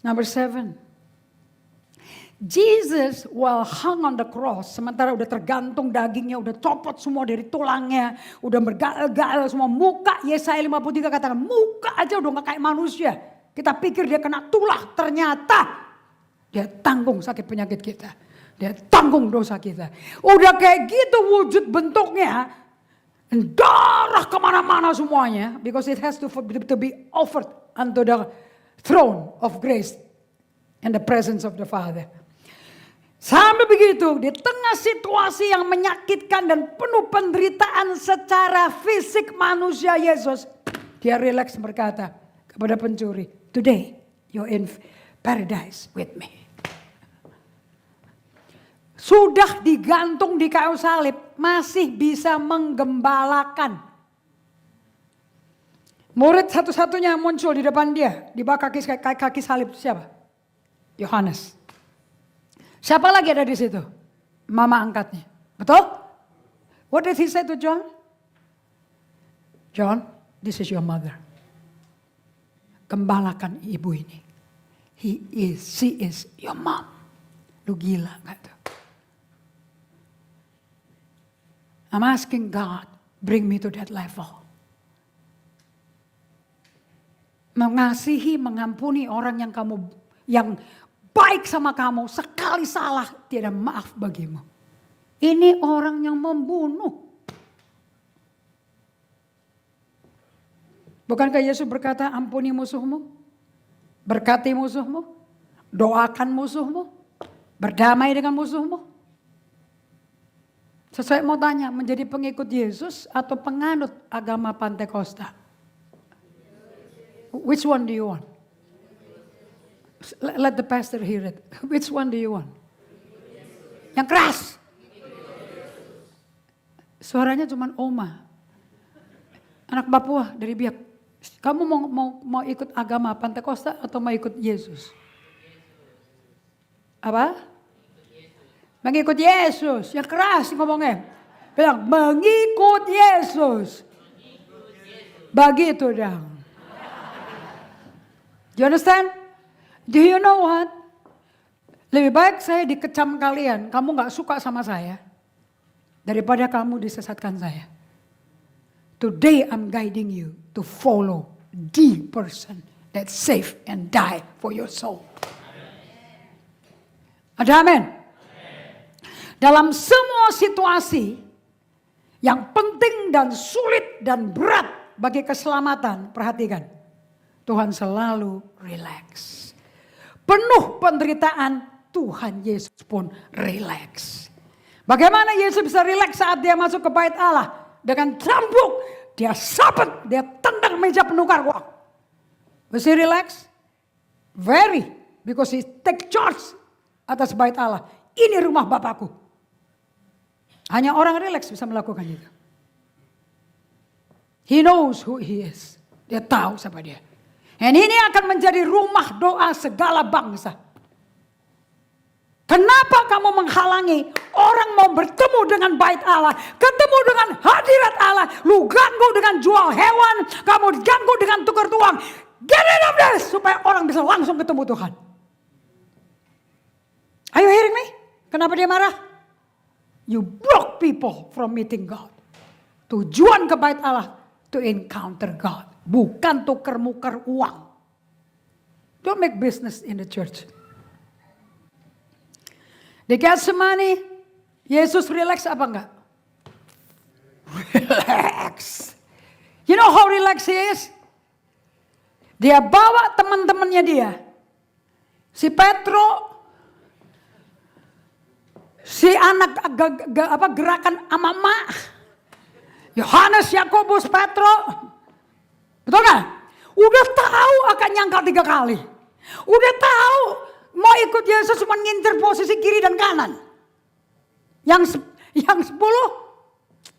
Speaker 2: Number 7. Jesus while hung on the cross, sementara udah tergantung dagingnya, udah copot semua dari tulangnya, udah bergael-gael semua, muka Yesaya 53 katakan, muka aja udah gak kayak manusia. Kita pikir dia kena tulah, ternyata dia tanggung sakit penyakit kita. Dia tanggung dosa kita. Udah kayak gitu wujud bentuknya, darah kemana-mana semuanya, because it has to be offered unto the throne of grace in the presence of the Father. Sampai begitu, di tengah situasi yang menyakitkan dan penuh penderitaan secara fisik manusia Yesus, dia rileks berkata kepada pencuri, today you're in paradise with me. Sudah digantung di kayu salib, masih bisa menggembalakan. Murid satu-satunya yang muncul di depan dia, di bawah kaki salib siapa? Yohanes. Siapa lagi ada di situ? Mama angkatnya. Betul? What did he say to John? John, this is your mother. Gembalakan ibu ini. She is your mom. Lu gila gak tuh? I'm asking God, bring me to that level. Mengasihi, mengampuni orang yang baik sama kamu, sekali salah tidak maaf bagimu. Ini orang yang membunuh. Bukankah Yesus berkata, ampuni musuhmu, berkati musuhmu, doakan musuhmu, berdamai dengan musuhmu? Saya mau tanya, menjadi pengikut Yesus atau penganut agama Pantekosta? Which one do you want? Let the pastor hear it. Which one do you want? Yang keras. Suaranya cuman Oma. Anak Papua dari Biak. Kamu mau ikut agama Pantekosta atau mau ikut Yesus? Apa? Mengikut Yesus. Yang keras ngomongnya. Bilang mengikut Yesus. Begitu dong. Do you understand? Do you know what? Lebih baik saya dikecam kalian, kamu gak suka sama saya, daripada kamu disesatkan saya. Today I'm guiding you to follow the person that saved and died for your soul. Ada amin? Dalam semua situasi yang penting dan sulit dan berat bagi keselamatan, perhatikan, Tuhan selalu relax. Penuh penderitaan, Tuhan Yesus pun rileks. Bagaimana Yesus bisa rileks saat dia masuk ke bait Allah? Dengan cambuk, dia sabet, dia tendang meja penukar. Wah, was he relax? Very, because he take charge atas bait Allah. Ini rumah Bapakku. Hanya orang rileks bisa melakukan itu. He knows who he is. Dia tahu siapa dia. Dan ini akan menjadi rumah doa segala bangsa. Kenapa kamu menghalangi orang mau bertemu dengan bait Allah, ketemu dengan hadirat Allah, lu ganggu dengan jual hewan, kamu ganggu dengan tukar tuang. Get rid of this! Supaya orang bisa langsung ketemu Tuhan. Are you hearing me? Kenapa dia marah? You block people from meeting God. Tujuan ke bait Allah, to encounter God. Bukan tuker-muker uang. Don't make business in the church. Di Getsemani, Yesus relax apa enggak? Relax. You know how relax he is? Dia bawa teman-temannya dia. Si Petro, si anak gerakan Amama, Yohanes, Yakobus, Petro. Betul gak? Udah tahu akan nyangkal 3 kali. Udah tahu mau ikut Yesus cuma ngincer posisi kiri dan kanan. Yang 10,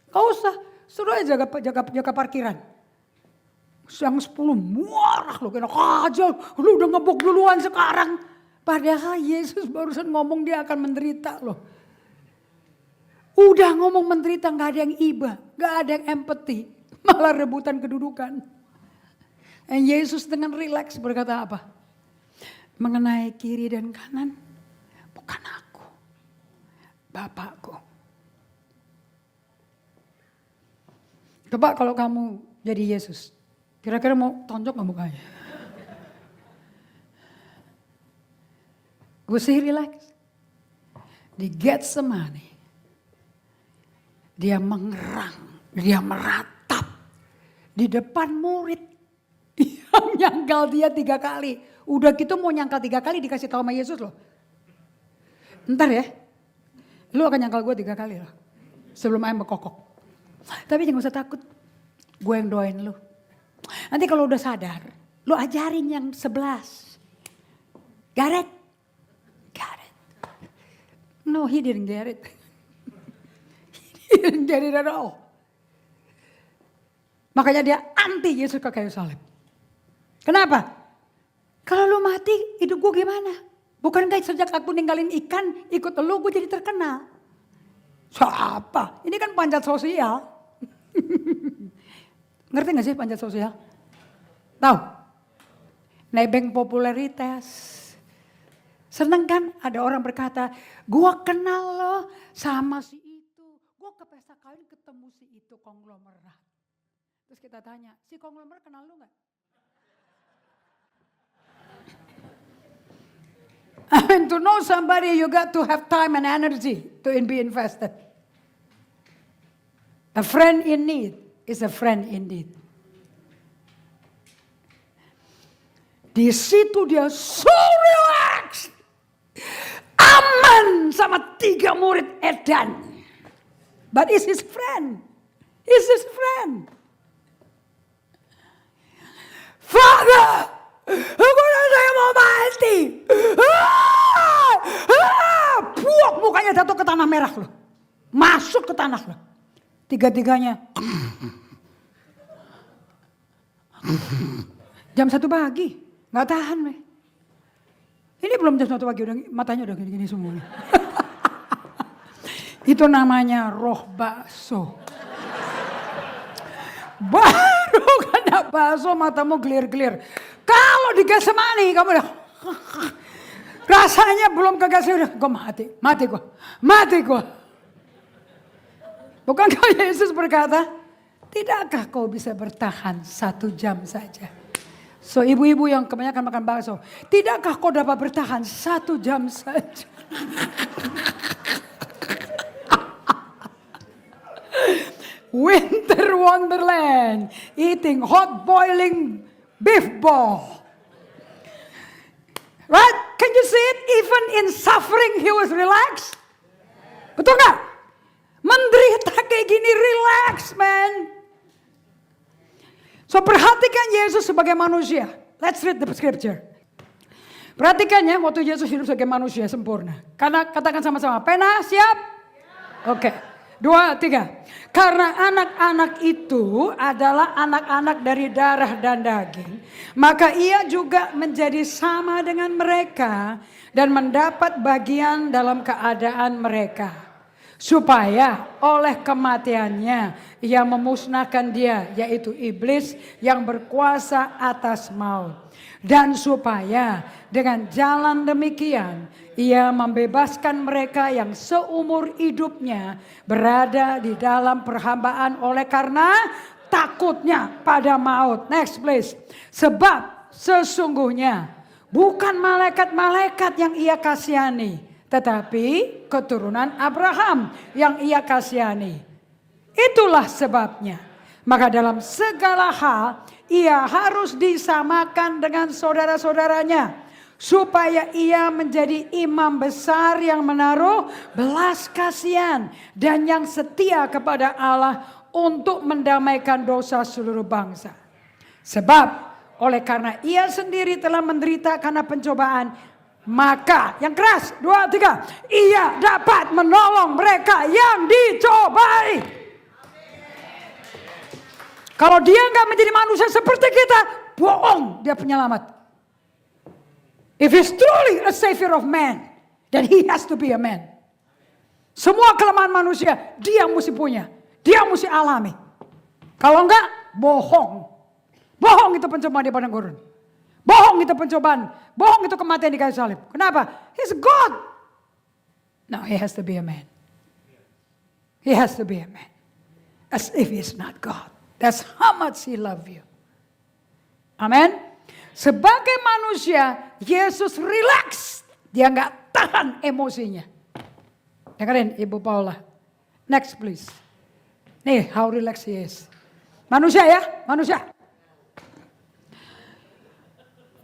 Speaker 2: gak usah. Suruh aja jaga parkiran. Yang 10 marah lo, kena aja. Lu udah ngebok duluan sekarang. Padahal Yesus barusan ngomong dia akan menderita loh. Udah ngomong menderita, gak ada yang iba, gak ada yang empathy. Malah rebutan kedudukan. Dan Yesus dengan rileks berkata apa? Mengenai kiri dan kanan, bukan aku, Bapakku. Coba kalau kamu jadi Yesus, kira-kira mau tonjok gak mukanya? Gue sih rileks. Di Getsemani, dia mengerang, dia meratap di depan murid yang nyangkal dia 3 kali. Udah gitu mau nyangkal 3 kali dikasih tahu sama Yesus loh. Ntar ya, lu akan nyangkal gue 3 kali loh. Sebelum ayam berkokok. Tapi jangan usah takut, gue yang doain lu. Nanti kalau udah sadar, lu ajarin yang 11. Got it? Got it. No, he didn't get it. He didn't get it at all. Makanya dia anti Yesus ke kayu salib. Kenapa? Kalau lu mati, hidup gue gimana? Bukankah sejak aku ninggalin ikan, ikut lu gue jadi terkenal? Siapa? Ini kan panjat sosial. Ngerti gak sih panjat sosial? Tahu? Nebeng popularitas. Seneng kan ada orang berkata, gue kenal lo sama si itu. Gue ke pesta kawin ketemu si itu konglomerat. Terus kita tanya, si konglomerat kenal lo gak? And to know somebody, you got to have time and energy to be invested. A friend in need is a friend indeed. Di situ dia so relaxed. Aman sama 3 murid edan. But is his friend. Is his friend. Father, aku saya mau mati. Puak mukanya jatuh ke tanah merah loh. Masuk ke tanah loh. 3-tiganya. Jam 1 pagi. Gak tahan weh. Ini belum jam 1 pagi. Udah, matanya udah gini-gini semua. Itu namanya roh bakso. Baru kena bakso matamu gelir-gelir. Kalau di Getsemani kamu udah rasanya belum ke Getsemani udah gue mati gue. Bukankah Yesus berkata, tidakkah kau bisa bertahan 1 jam saja? So ibu-ibu yang kebanyakan makan bakso, tidakkah kau dapat bertahan 1 jam saja? Winter wonderland, eating hot boiling beef ball. Right? Can you see it? Even in suffering he was relaxed. Betul gak? Menderita kayak gini relax man. So perhatikan Yesus sebagai manusia. Let's read the scripture. Perhatikan ya waktu Yesus hidup sebagai manusia sempurna. Karena katakan sama-sama. Pena siap? Oke. 2, 3. Karena anak-anak itu adalah anak-anak dari darah dan daging. Maka ia juga menjadi sama dengan mereka. Dan mendapat bagian dalam keadaan mereka. supaya oleh kematiannya ia memusnahkan dia, yaitu iblis yang berkuasa atas maut. Dan supaya dengan jalan demikian ia membebaskan mereka yang seumur hidupnya berada di dalam perhambaan oleh karena takutnya pada maut. Next please. Sebab sesungguhnya bukan malaikat-malaikat yang ia kasihani, tetapi keturunan Abraham yang ia kasihani. Itulah sebabnya, maka dalam segala hal ia harus disamakan dengan saudara-saudaranya, supaya ia menjadi imam besar yang menaruh belas kasihan dan yang setia kepada Allah untuk mendamaikan dosa seluruh bangsa. Sebab oleh karena ia sendiri telah menderita karena pencobaan, maka yang keras 2, 3, ia dapat menolong mereka yang dicobai. Kalau dia nggak menjadi manusia seperti kita, bohong dia penyelamat. If he's truly a savior of man, then he has to be a man. Semua kelemahan manusia dia mesti punya, dia mesti alami. Kalau enggak, bohong. Bohong itu pencobaan di padang gurun. Bohong itu pencobaan. Bohong itu kematian di kayu salib. Kenapa? He's God. No, he has to be a man. He has to be a man. As if he's not God. That's how much he loves you. Amen. Sebagai manusia, Yesus relax. Dia nggak tahan emosinya. Dengerin Ibu Paula. Next please. Nih, how relax he is. Manusia ya, manusia.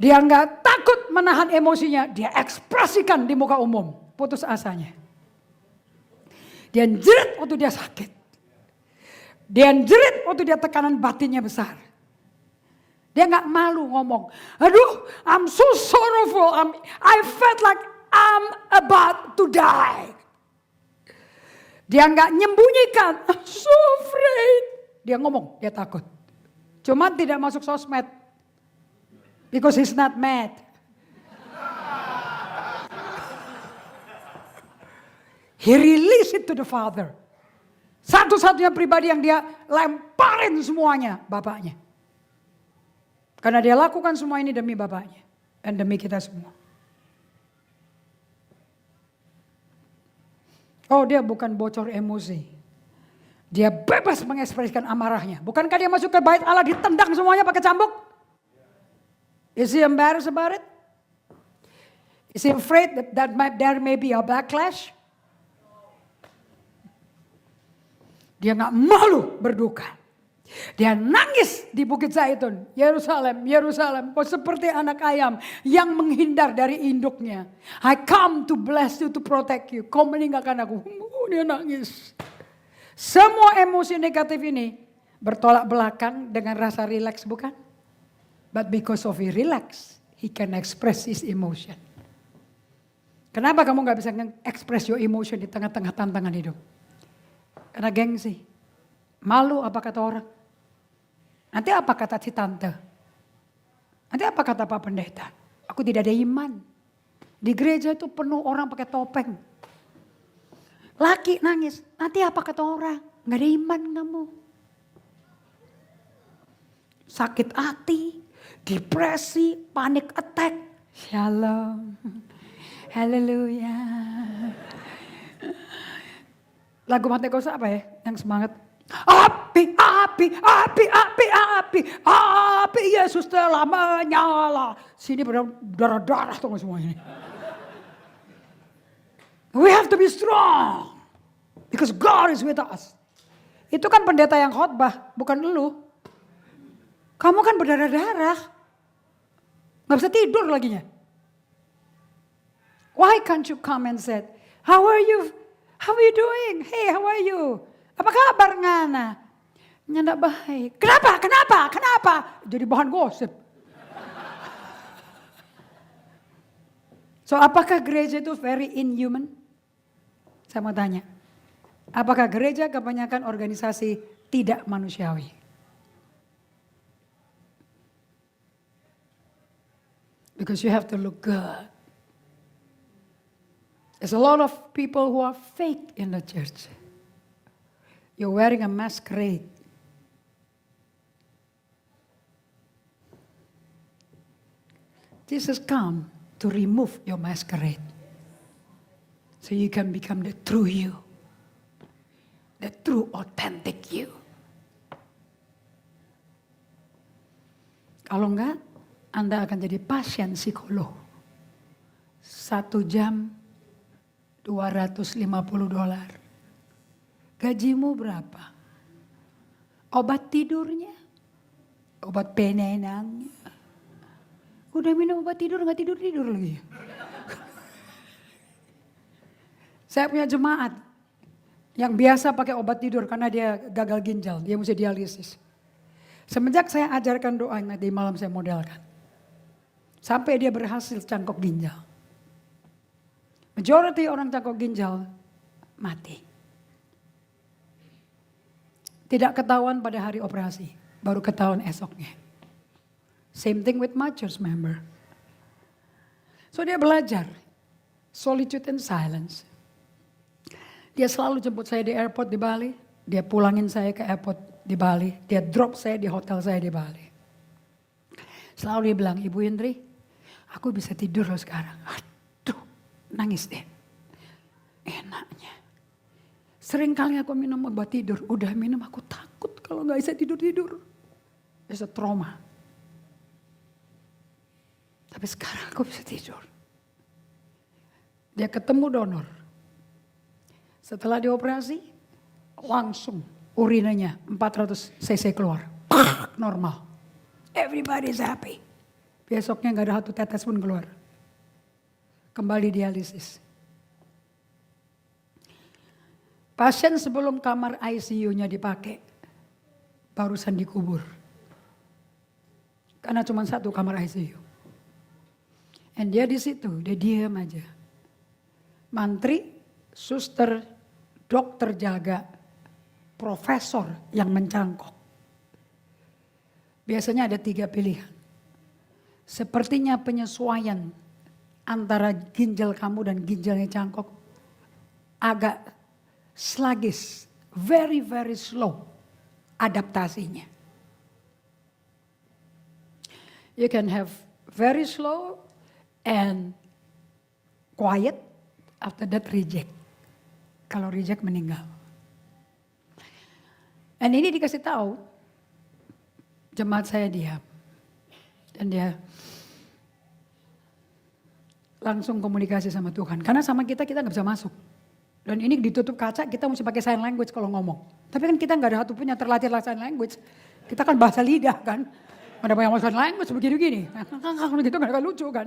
Speaker 2: Dia nggak takut menahan emosinya, dia ekspresikan di muka umum, putus asanya. Dia jerit waktu dia sakit. Dia jerit waktu dia tekanan batinnya besar. Dia nggak malu ngomong, aduh, I'm so sorrowful, I felt like I'm about to die. Dia nggak nyembunyikan, I'm so afraid. Dia ngomong, dia takut. Cuma tidak masuk sosmed. Because he's not mad. He released it to the Father. Satu-satunya pribadi yang dia lemparin semuanya, Bapaknya. Karena dia lakukan semua ini demi Bapaknya. Dan demi kita semua. Oh, dia bukan bocor emosi. Dia bebas mengekspresikan amarahnya. Bukankah dia masuk ke bait Allah ditendang semuanya pakai cambuk? Is he embarrassed about it? Is he afraid that there may be a backlash? Dia nggak malu berduka. Dia nangis di Bukit Zaitun, Yerusalem, Yerusalem, seperti anak ayam yang menghindar dari induknya. I come to bless you, to protect you. Kau meninggalkan aku. Dia nangis. Semua emosi negatif ini bertolak belakang dengan rasa rileks, bukan? But because of he relax, he can express his emotion. Kenapa kamu gak bisa express your emotion di tengah-tengah tantangan hidup? Karena gengsi. Malu apa kata orang? Nanti apa kata si tante? Nanti apa kata Pak Pendeta? Aku tidak ada iman. Di gereja itu penuh orang pakai topeng. Laki nangis. Nanti apa kata orang? Gak ada iman kamu. Sakit hati. Depresi, panic attack. Shalom. Haleluya. Lagu Mate Kosa apa ya? Yang semangat. Api, api, api, api, api. Api Yesus telah menyala. Sini berdarah-darah tuh semua ini. We have to be strong. Because God is with us. Itu kan pendeta yang khotbah, bukan lu. Kamu kan berdarah-darah. Gak bisa tidur laginya. Why can't you come and say, how are you? How are you doing? Hey, how are you? Apa kabar Ngana? Nggak baik. Kenapa? Kenapa? Kenapa? Jadi bahan gosip. So apakah gereja itu very inhuman? Saya mau tanya. Apakah gereja kebanyakan organisasi tidak manusiawi? Because you have to look good. There's a lot of people who are fake in the church. You're wearing a masquerade. Jesus come to remove your masquerade. So you can become the true you. The true authentic you. Kalau enggak, Anda akan jadi pasien psikolog. 1 jam $250. Gajimu berapa? Obat tidurnya? Obat penenangnya? Udah minum obat tidur, nggak tidur-tidur lagi. Saya punya jemaat yang biasa pakai obat tidur karena dia gagal ginjal, dia mesti dialisis. Semenjak saya ajarkan doa yang di malam saya modelkan. Sampai dia berhasil cangkok ginjal. Majority orang cangkok ginjal mati. Tidak ketahuan pada hari operasi, baru ketahuan esoknya. Same thing with my church member. So dia belajar solitude and silence. Dia selalu jemput saya di airport di Bali. Dia pulangin saya ke airport di Bali. Dia drop saya di hotel saya di Bali. Selalu dia bilang, Ibu Indri, aku bisa tidur loh sekarang. Aduh, nangis deh. Enaknya. Sering kali aku minum obat tidur. Udah minum aku takut kalau gak bisa tidur-tidur. It's a trauma. Tapi sekarang aku bisa tidur. Dia ketemu donor. Setelah dioperasi, langsung urinanya 400 cc keluar. Normal. Everybody's happy. Besoknya gak ada 1 tetes pun keluar. Kembali dialisis. Pasien sebelum kamar ICU-nya dipakai, barusan dikubur. Karena cuma 1 kamar ICU. Dan dia di situ, dia diam aja. Mantri, suster, dokter jaga, profesor yang mencangkok. Biasanya ada 3 pilihan. Sepertinya penyesuaian antara ginjal kamu dan ginjalnya cangkok agak sluggish, very very slow adaptasinya. You can have very slow and quiet, after that reject. Kalau reject meninggal. Dan ini dikasih tahu, jemaat saya diam. Dan dia langsung komunikasi sama Tuhan. Karena sama kita gak bisa masuk. Dan ini ditutup kaca, kita mesti pakai sign language kalau ngomong. Tapi kan kita gak ada satu pun yang terlatih sign language. Kita kan bahasa lidah kan. Ada banyak sign language begini-gini. Gitu gak lucu kan.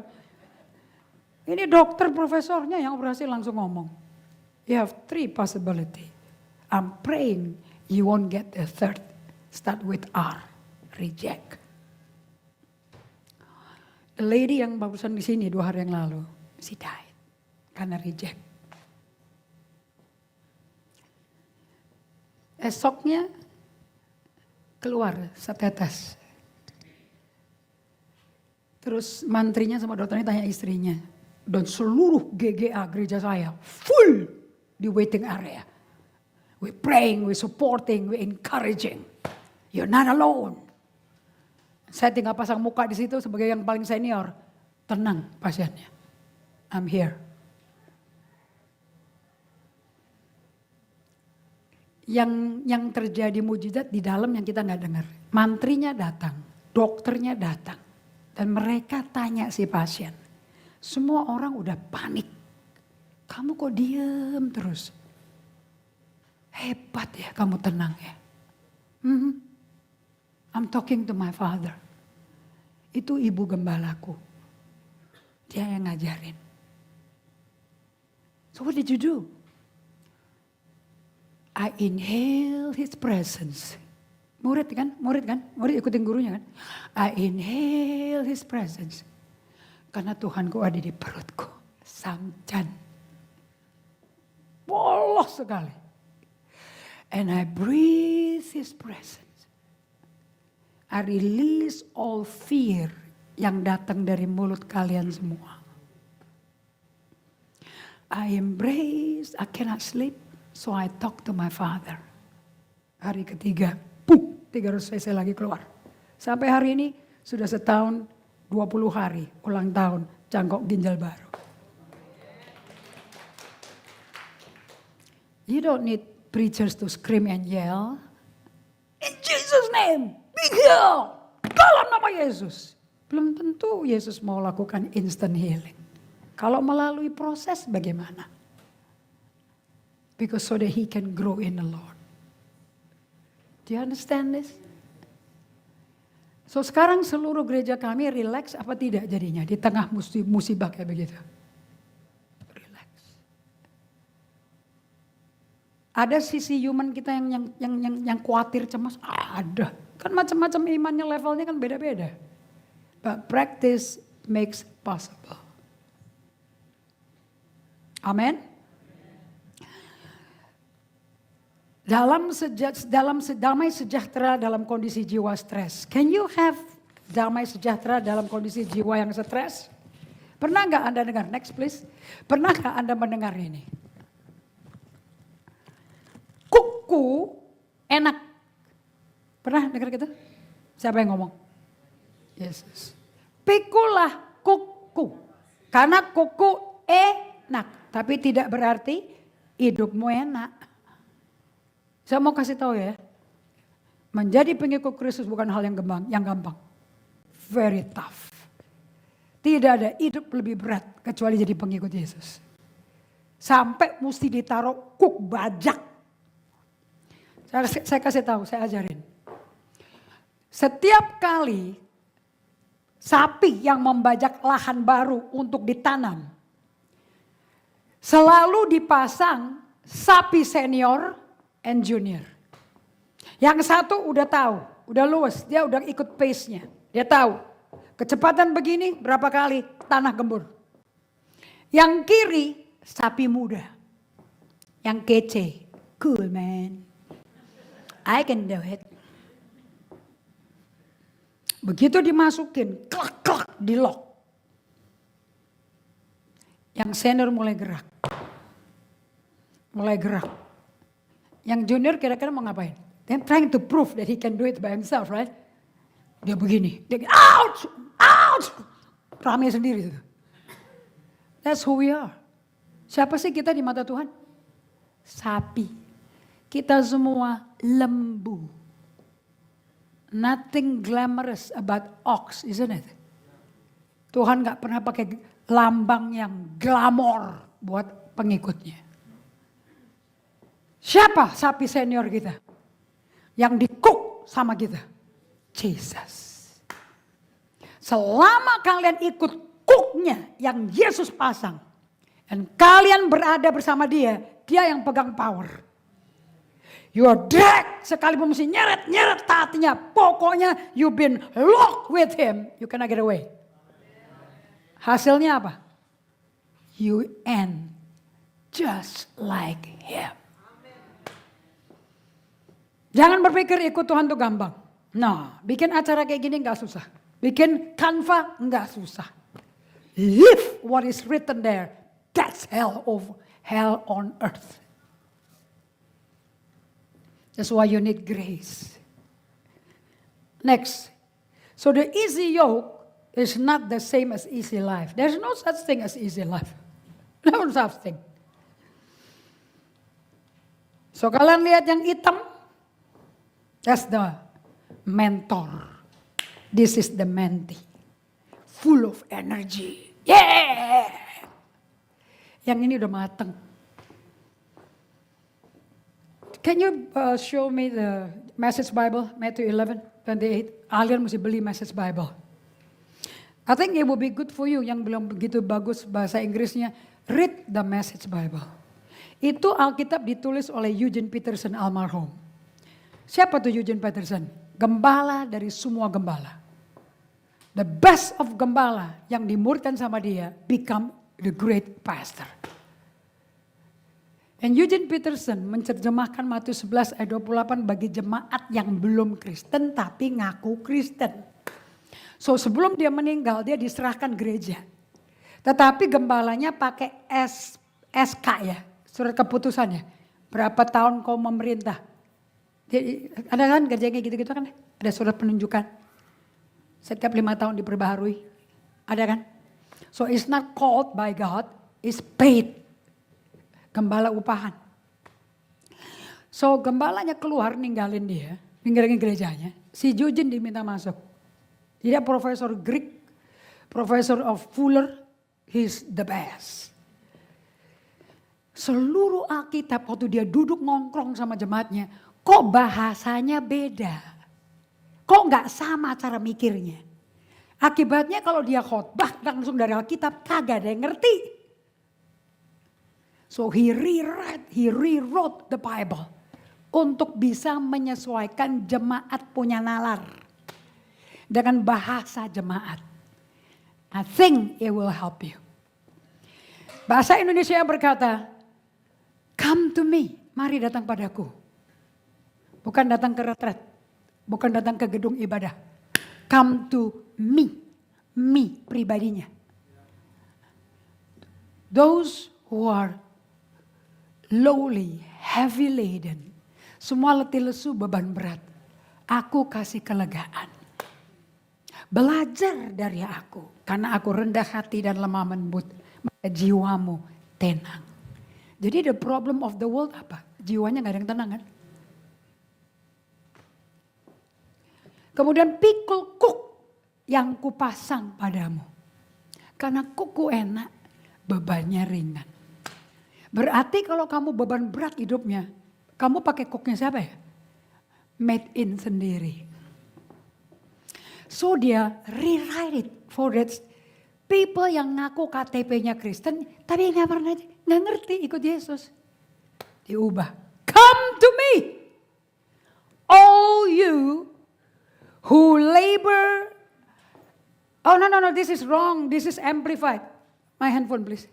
Speaker 2: Ini dokter profesornya yang operasi langsung ngomong. You have 3 possibility. I'm praying you won't get the 3rd. Start with R. Reject. The lady yang barusan di sini 2 hari yang lalu. She died. Karena reject. Esoknya keluar setetes. Terus mantrinya sama dokternya tanya istrinya. Dan seluruh GGA gereja saya full di waiting area. We praying, we supporting, we encouraging. You're not alone. Saya tinggal pasang muka di situ sebagai yang paling senior. Tenang pasiennya. I'm here. Yang terjadi mujizat di dalam yang kita nggak dengar. Mantrinya datang, dokternya datang. Dan mereka tanya si pasien. Semua orang udah panik. Kamu kok diem terus? Hebat ya kamu tenang ya. I'm talking to my father. Itu ibu gembalaku. Dia yang ngajarin. So what did you do? I inhale his presence. Murid kan? Murid ikutin gurunya kan? I inhale his presence. Karena Tuhanku ada di perutku. Samcan. Polos sekali. And I breathe his presence. I release all fear yang datang dari mulut kalian semua. I embrace, I cannot sleep, so I talk to my father. Hari ketiga, 300 cc lagi keluar. Sampai hari ini sudah setahun 20 hari ulang tahun cangkok ginjal baru. You don't need preachers to scream and yell. In Jesus' name, be healed. Dalam nama Yesus. Belum tentu Yesus mau lakukan instant healing. Kalau melalui proses bagaimana? Because so that he can grow in the Lord. Do you understand this? So sekarang seluruh gereja kami relax apa tidak jadinya di tengah musibah kayak begitu? Relax. Ada sisi human kita yang khawatir, cemas? Ada. Kan macam-macam imannya, levelnya kan beda-beda. But practice makes possible. Amen. Dalam damai sejahtera dalam kondisi jiwa stres. Can you have damai sejahtera dalam kondisi jiwa yang stres? Pernah nggak Anda dengar? Next please. Pernah nggak Anda mendengar ini? Kuku enak. Pernah dengar gitu? Siapa yang ngomong? Yesus. Pikulah kuku. Karena kuku enak. Tapi tidak berarti hidupmu enak. Saya mau kasih tahu ya. Menjadi pengikut Kristus bukan hal yang gampang. Very tough. Tidak ada hidup lebih berat kecuali jadi pengikut Yesus. Sampai mesti ditaruh kuk bajak. Saya kasih tahu, saya ajarin. Setiap kali sapi yang membajak lahan baru untuk ditanam, selalu dipasang sapi senior and junior. Yang satu udah tahu, udah luwes, dia udah ikut pace-nya. Dia tahu, kecepatan begini berapa kali tanah gembur. Yang kiri sapi muda. Yang kece, cool man. I can do it. Begitu dimasukin, klak-klak, di lock. Yang senior mulai gerak. Yang junior kira-kira mau ngapain? They're trying to prove that he can do it by himself, right? Dia begini, dia ouch, ouch. Rame sendiri itu. That's who we are. Siapa sih kita di mata Tuhan? Sapi. Kita semua lembu. Nothing glamorous about ox, isn't it? Tuhan gak pernah pakai lambang yang glamor buat pengikutnya. Siapa sapi senior kita? Yang di-cook sama kita? Jesus. Selama kalian ikut cooknya yang Yesus pasang. Dan kalian berada bersama dia yang pegang power. You are dead, sekalipun mesti nyeret hatinya. Pokoknya you've been locked with him. You cannot get away. Hasilnya apa? You end just like him. Jangan berpikir ikut Tuhan itu gampang. Nah, bikin acara kayak gini gak susah. Bikin Canva gak susah. Live what is written there. That's hell on earth. That's why you need grace. Next. So the easy yoke is not the same as easy life. There's no such thing as easy life. No such thing. So kalian lihat yang hitam, that's the mentor. This is the mentee. Full of energy. Yeah! Yang ini udah mateng. Can you show me the Message Bible, Matthew 11:28? Kalian mesti beli Message Bible. I think it will be good for you yang belum begitu bagus bahasa Inggrisnya. Read the Message Bible. Itu Alkitab ditulis oleh Eugene Peterson almarhum. Siapa tuh Eugene Peterson? Gembala dari semua gembala. The best of gembala yang dimuridkan sama dia become the great pastor. And Eugene Peterson menerjemahkan Matius 11 ayat 28 bagi jemaat yang belum Kristen tapi ngaku Kristen. So sebelum dia meninggal dia diserahkan gereja. Tetapi gembalanya pakai SK ya, surat keputusan ya. Berapa tahun kau memerintah. Jadi, ada kan kerjanya gitu-gitu kan, ada surat penunjukan. Setiap 5 tahun diperbaharui, ada kan. So it's not called by God, it's paid. Gembala upahan. So gembalanya keluar ninggalin dia, ninggalin gerejanya. Si Eugene diminta masuk. Dia profesor Greek, profesor of Fuller, he's the best. Seluruh Alkitab waktu dia duduk ngongkrong sama jemaatnya, kok bahasanya beda? Kok gak sama cara mikirnya? Akibatnya kalau dia khotbah langsung dari Alkitab, kagak ada yang ngerti. So he rewrote the Bible untuk bisa menyesuaikan jemaat punya nalar dengan bahasa jemaat. I think it will help you. Bahasa Indonesia berkata, come to me, mari datang padaku. Bukan datang ke retret, bukan datang ke gedung ibadah. Come to me pribadinya. Those who are lowly, heavy laden, semua letih lesu beban berat. Aku kasih kelegaan. Belajar dari aku, karena aku rendah hati dan lemah lembut, maka jiwamu tenang. Jadi the problem of the world apa? Jiwanya gak ada yang tenang kan? Kemudian pikul kuk yang kupasang padamu. Karena kuku enak, bebannya ringan. Berarti kalau kamu beban berat hidupnya, kamu pakai kuknya siapa ya? Made in sendiri. So dia rewrite it for that people yang ngaku KTP-nya Kristen, tapi nggak pernah, nggak ngerti ikut Yesus. Diubah. Come to me, all you who labor. Oh no, this is wrong. This is amplified. My handphone, please.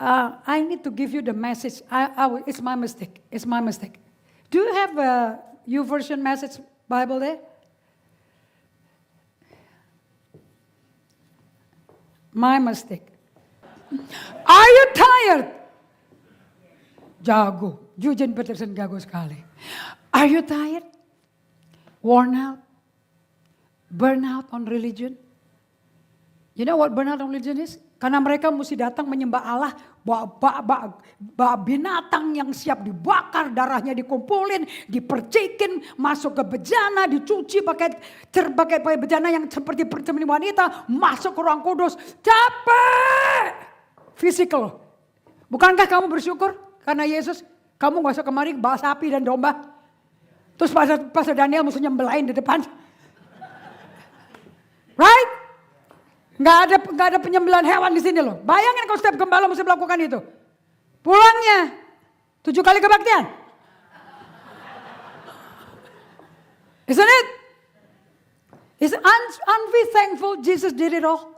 Speaker 2: I need to give you the message. It's my mistake. It's my mistake. Do you have a YouVersion message Bible there? My mistake. Are you tired? Jago. Eugene Peterson jago sekali. Are you tired? Worn out? Burnout on religion? You know what burnout on religion is? Karena mereka mesti datang menyembah Allah, bawa binatang yang siap dibakar, darahnya dikumpulin, dipercikin, masuk ke bejana, dicuci pakai bejana yang seperti percermin wanita, masuk ke ruang kudus. Capek! Physical. Bukankah kamu bersyukur karena Yesus, kamu gak usah kemari bawa sapi dan domba. Terus Pastor Daniel mesti nyembelain di depan. Right? Nggak ada penyembelihan hewan di sini loh. Bayangin kalau setiap gembala mesti melakukan itu. Pulangnya 7 kali kebaktian. Isn't it? Aren't we thankful Jesus did it all?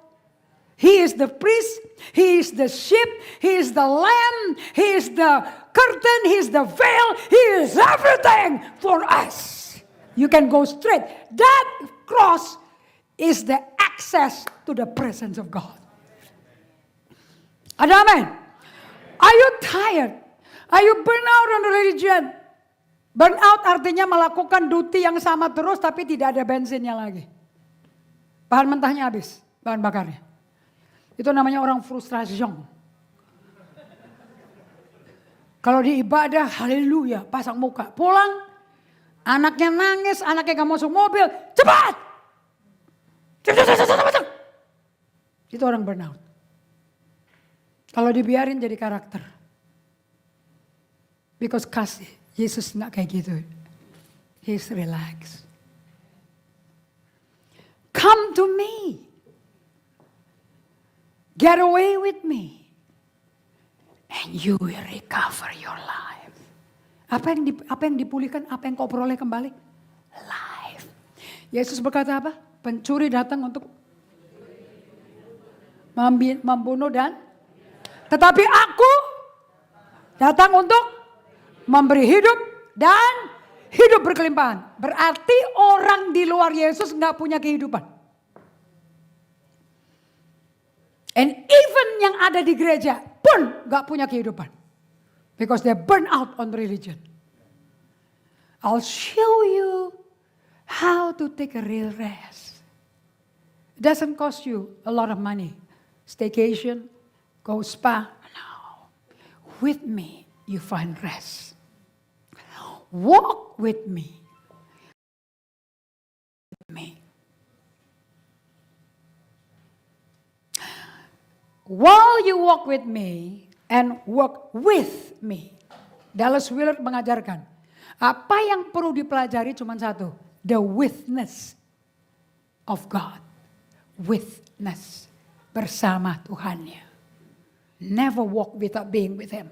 Speaker 2: He is the priest, he is the sheep, he is the lamb, he is the curtain, he is the veil, he is everything for us. You can go straight. That cross is the access to the presence of God. Ada amen? Are you tired? Are you burn out on religion? Burn out artinya melakukan duty yang sama terus tapi tidak ada bensinnya lagi. Bahan mentahnya habis, bahan bakarnya. Itu namanya orang frustration. Kalau di ibadah, haleluya, pasang muka. Pulang, anaknya nangis, anaknya gak masuk mobil, cepat! Itu orang burnout. Kalau dibiarin jadi karakter. Because kasih, Yesus gak kayak gitu. He's relaxed. Come to me. Get away with me. And you will recover your life. Apa yang dipulihkan, apa yang kau peroleh kembali? Life. Yesus berkata apa? Pencuri datang untuk membunuh dan tetapi aku datang untuk memberi hidup dan hidup berkelimpahan. Berarti orang di luar Yesus nggak punya kehidupan. And even yang ada di gereja burn, gak punya kehidupan. Because they burn out on religion. I'll show you how to take a real rest. It doesn't cost you a lot of money. Staycation, go spa. No. With me, you find rest. Walk with me. While you walk with me and work with me. Dallas Willard mengajarkan, apa yang perlu dipelajari cuma satu, the witness of God. Witness, bersama Tuhannya. Never walk without being with Him.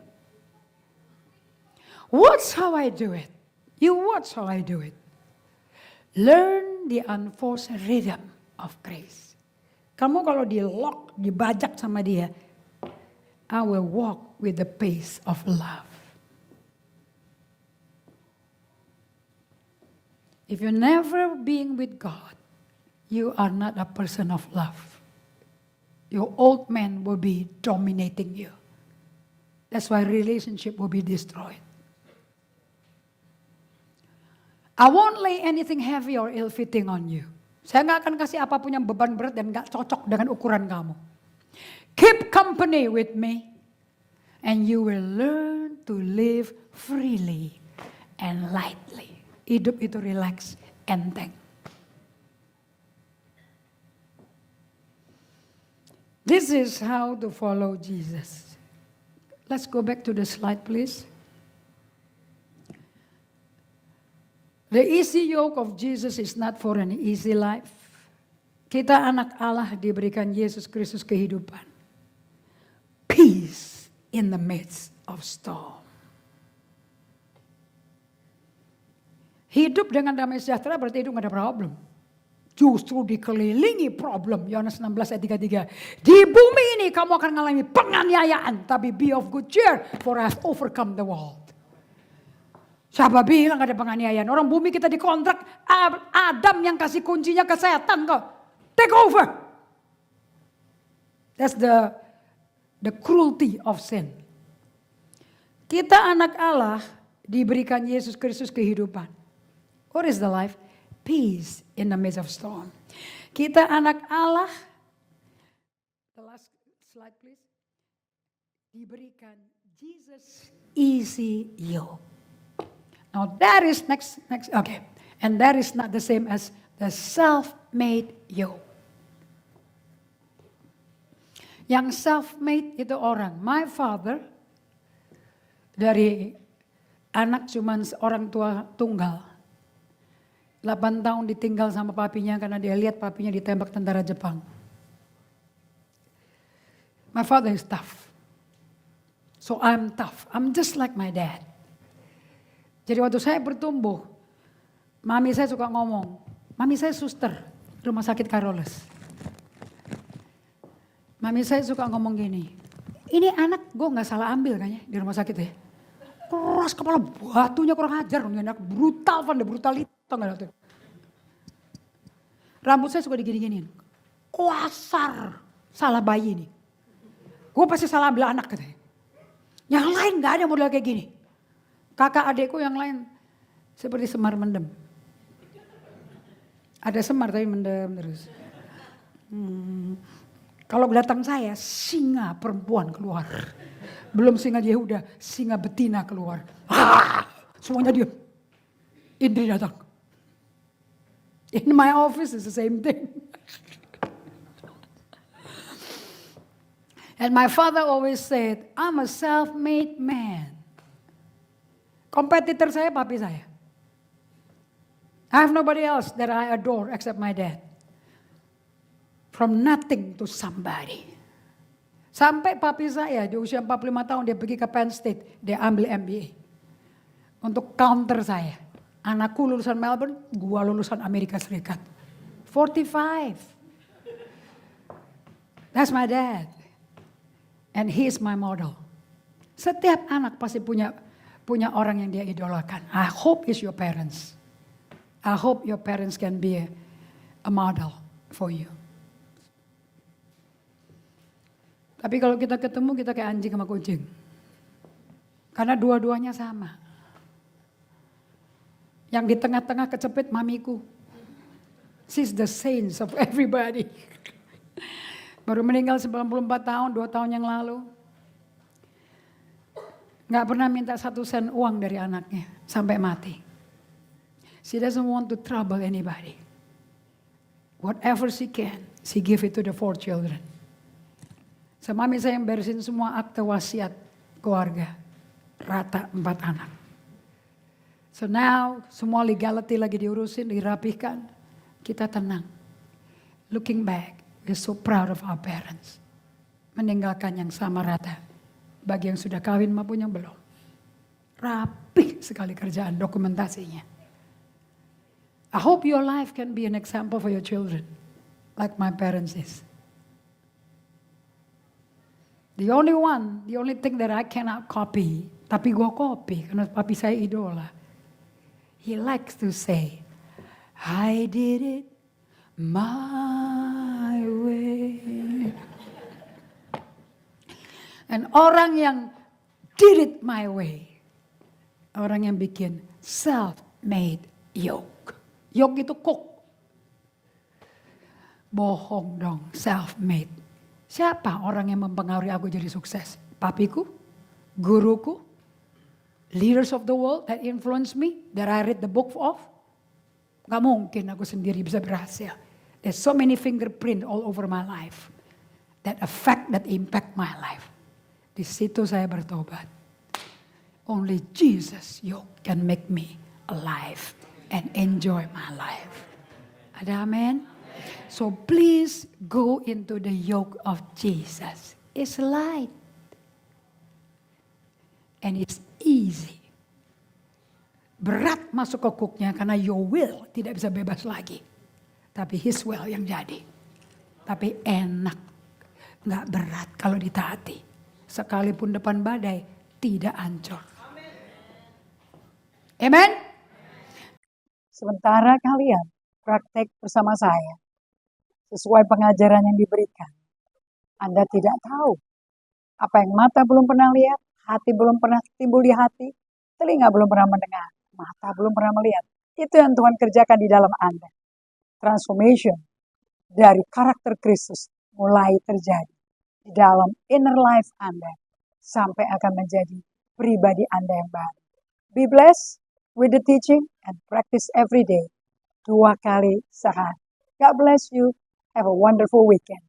Speaker 2: Watch how I do it. You watch how I do it. Learn the unforced rhythm of grace. Kamu kalau di-lock, dibajak sama dia, I will walk with the pace of love. If you're never being with God, you are not a person of love. Your old man will be dominating you. That's why relationship will be destroyed. I won't lay anything heavy or ill-fitting on you. Saya nggak akan kasih apapun yang beban berat dan nggak cocok dengan ukuran kamu. Keep company with me, and you will learn to live freely and lightly. Hidup itu relax, enteng. This is how to follow Jesus. Let's go back to the slide, please. The easy yoke of Jesus is not for an easy life. Kita anak Allah diberikan Yesus Kristus kehidupan. Peace in the midst of storm. Hidup dengan damai sejahtera berarti hidup gak ada problem. Justru dikelilingi problem. Yohanes 16 ayat 33. Di bumi ini kamu akan mengalami penganiayaan. Tapi be of good cheer, for I have overcome the world. Siapa bilang gak ada penganiayaan? Orang bumi kita dikontrak, Adam yang kasih kuncinya ke setan kok. Take over. That's the cruelty of sin. Kita anak Allah diberikan Yesus Kristus kehidupan. What is the life? Peace in the midst of storm. Kita anak Allah, the last slide please. Diberikan Jesus easy yoke. Now that is next, okay. And that is not the same as the self-made yoke. Yang self-made itu orang. My father, dari anak cuman orang tua tunggal. 8 tahun ditinggal sama papinya karena dia lihat papinya ditembak tentara Jepang. My father is tough. So I'm tough. I'm just like my dad. Jadi waktu saya bertumbuh, mami saya suka ngomong, mami saya suster, rumah sakit Carolus. Mami saya suka ngomong gini, ini anak gue gak salah ambil kayaknya di rumah sakit ya. Keras kepala batunya kurang ajar, ini anak brutal, brutalito gak. Rambut saya suka digini-giniin, kasar, salah bayi nih. Gue pasti salah ambil anak katanya. Yang lain gak ada model kayak gini. Kakak adekku yang lain seperti Semar mendem. Ada Semar tapi mendem terus. Kalau datang saya, singa perempuan keluar. Belum singa Yehuda, singa betina keluar. Semuanya diam. Indri datang. In my office is the same thing. And my father always said, I'm a self-made man. Kompetitor saya papi saya. I have nobody else that I adore except my dad. From nothing to somebody. Sampai papi saya di usia 45 tahun dia pergi ke Penn State. Dia ambil MBA. Untuk counter saya. Anakku lulusan Melbourne, gua lulusan Amerika Serikat. 45. That's my dad. And he is my model. Setiap anak pasti punya orang yang dia idolakan. I hope it's your parents. I hope your parents can be a model for you. Tapi kalau kita ketemu, kita kayak anjing sama kucing. Karena dua-duanya sama. Yang di tengah-tengah kecepit mamiku. She's the saints of everybody. Baru meninggal 94 tahun, 2 tahun yang lalu. Gak pernah minta 1 sen uang dari anaknya sampai mati. She doesn't want to trouble anybody. Whatever she can, she give it to the 4 children. So mami saya yang beresin semua akte wasiat keluarga. Rata 4 anak. So now semua legality lagi diurusin, dirapihkan. Kita tenang. Looking back, we're so proud of our parents. Meninggalkan yang sama rata. Bagi yang sudah kawin maupun yang belum. Rapih sekali kerjaan dokumentasinya. I hope your life can be an example for your children. Like my parents is. The only thing that I cannot copy, tapi gue copy karena papi saya idola. He likes to say, I did it my way. And orang yang did it my way, orang yang bikin self-made yoke. Yoke itu kok. Bohong dong, self-made. Siapa orang yang mempengaruhi aku jadi sukses? Papiku? Guruku? Leaders of the world that influence me, that I read the book of? Gak mungkin aku sendiri bisa berhasil. There's so many fingerprint all over my life. That affect, that impact my life. Di situ saya bertobat. Only Jesus yoke can make me alive and enjoy my life. Ada amen? So please go into the yoke of Jesus. It's light. And it's easy. Berat masuk ke kuknya karena your will tidak bisa bebas lagi. Tapi his will yang jadi. Tapi enak. Nggak berat kalau ditaati. Sekalipun depan badai tidak hancur. Amen?
Speaker 1: Sementara kalian praktek bersama saya. Sesuai pengajaran yang diberikan. Anda tidak tahu. Apa yang mata belum pernah lihat, hati belum pernah timbul di hati, telinga belum pernah mendengar, mata belum pernah melihat. Itu yang Tuhan kerjakan di dalam Anda. Transformation dari karakter Kristus mulai terjadi di dalam inner life Anda. Sampai akan menjadi pribadi Anda yang baru. Be blessed with the teaching and practice every day. 2 kali sehari. God bless you. Have a wonderful weekend.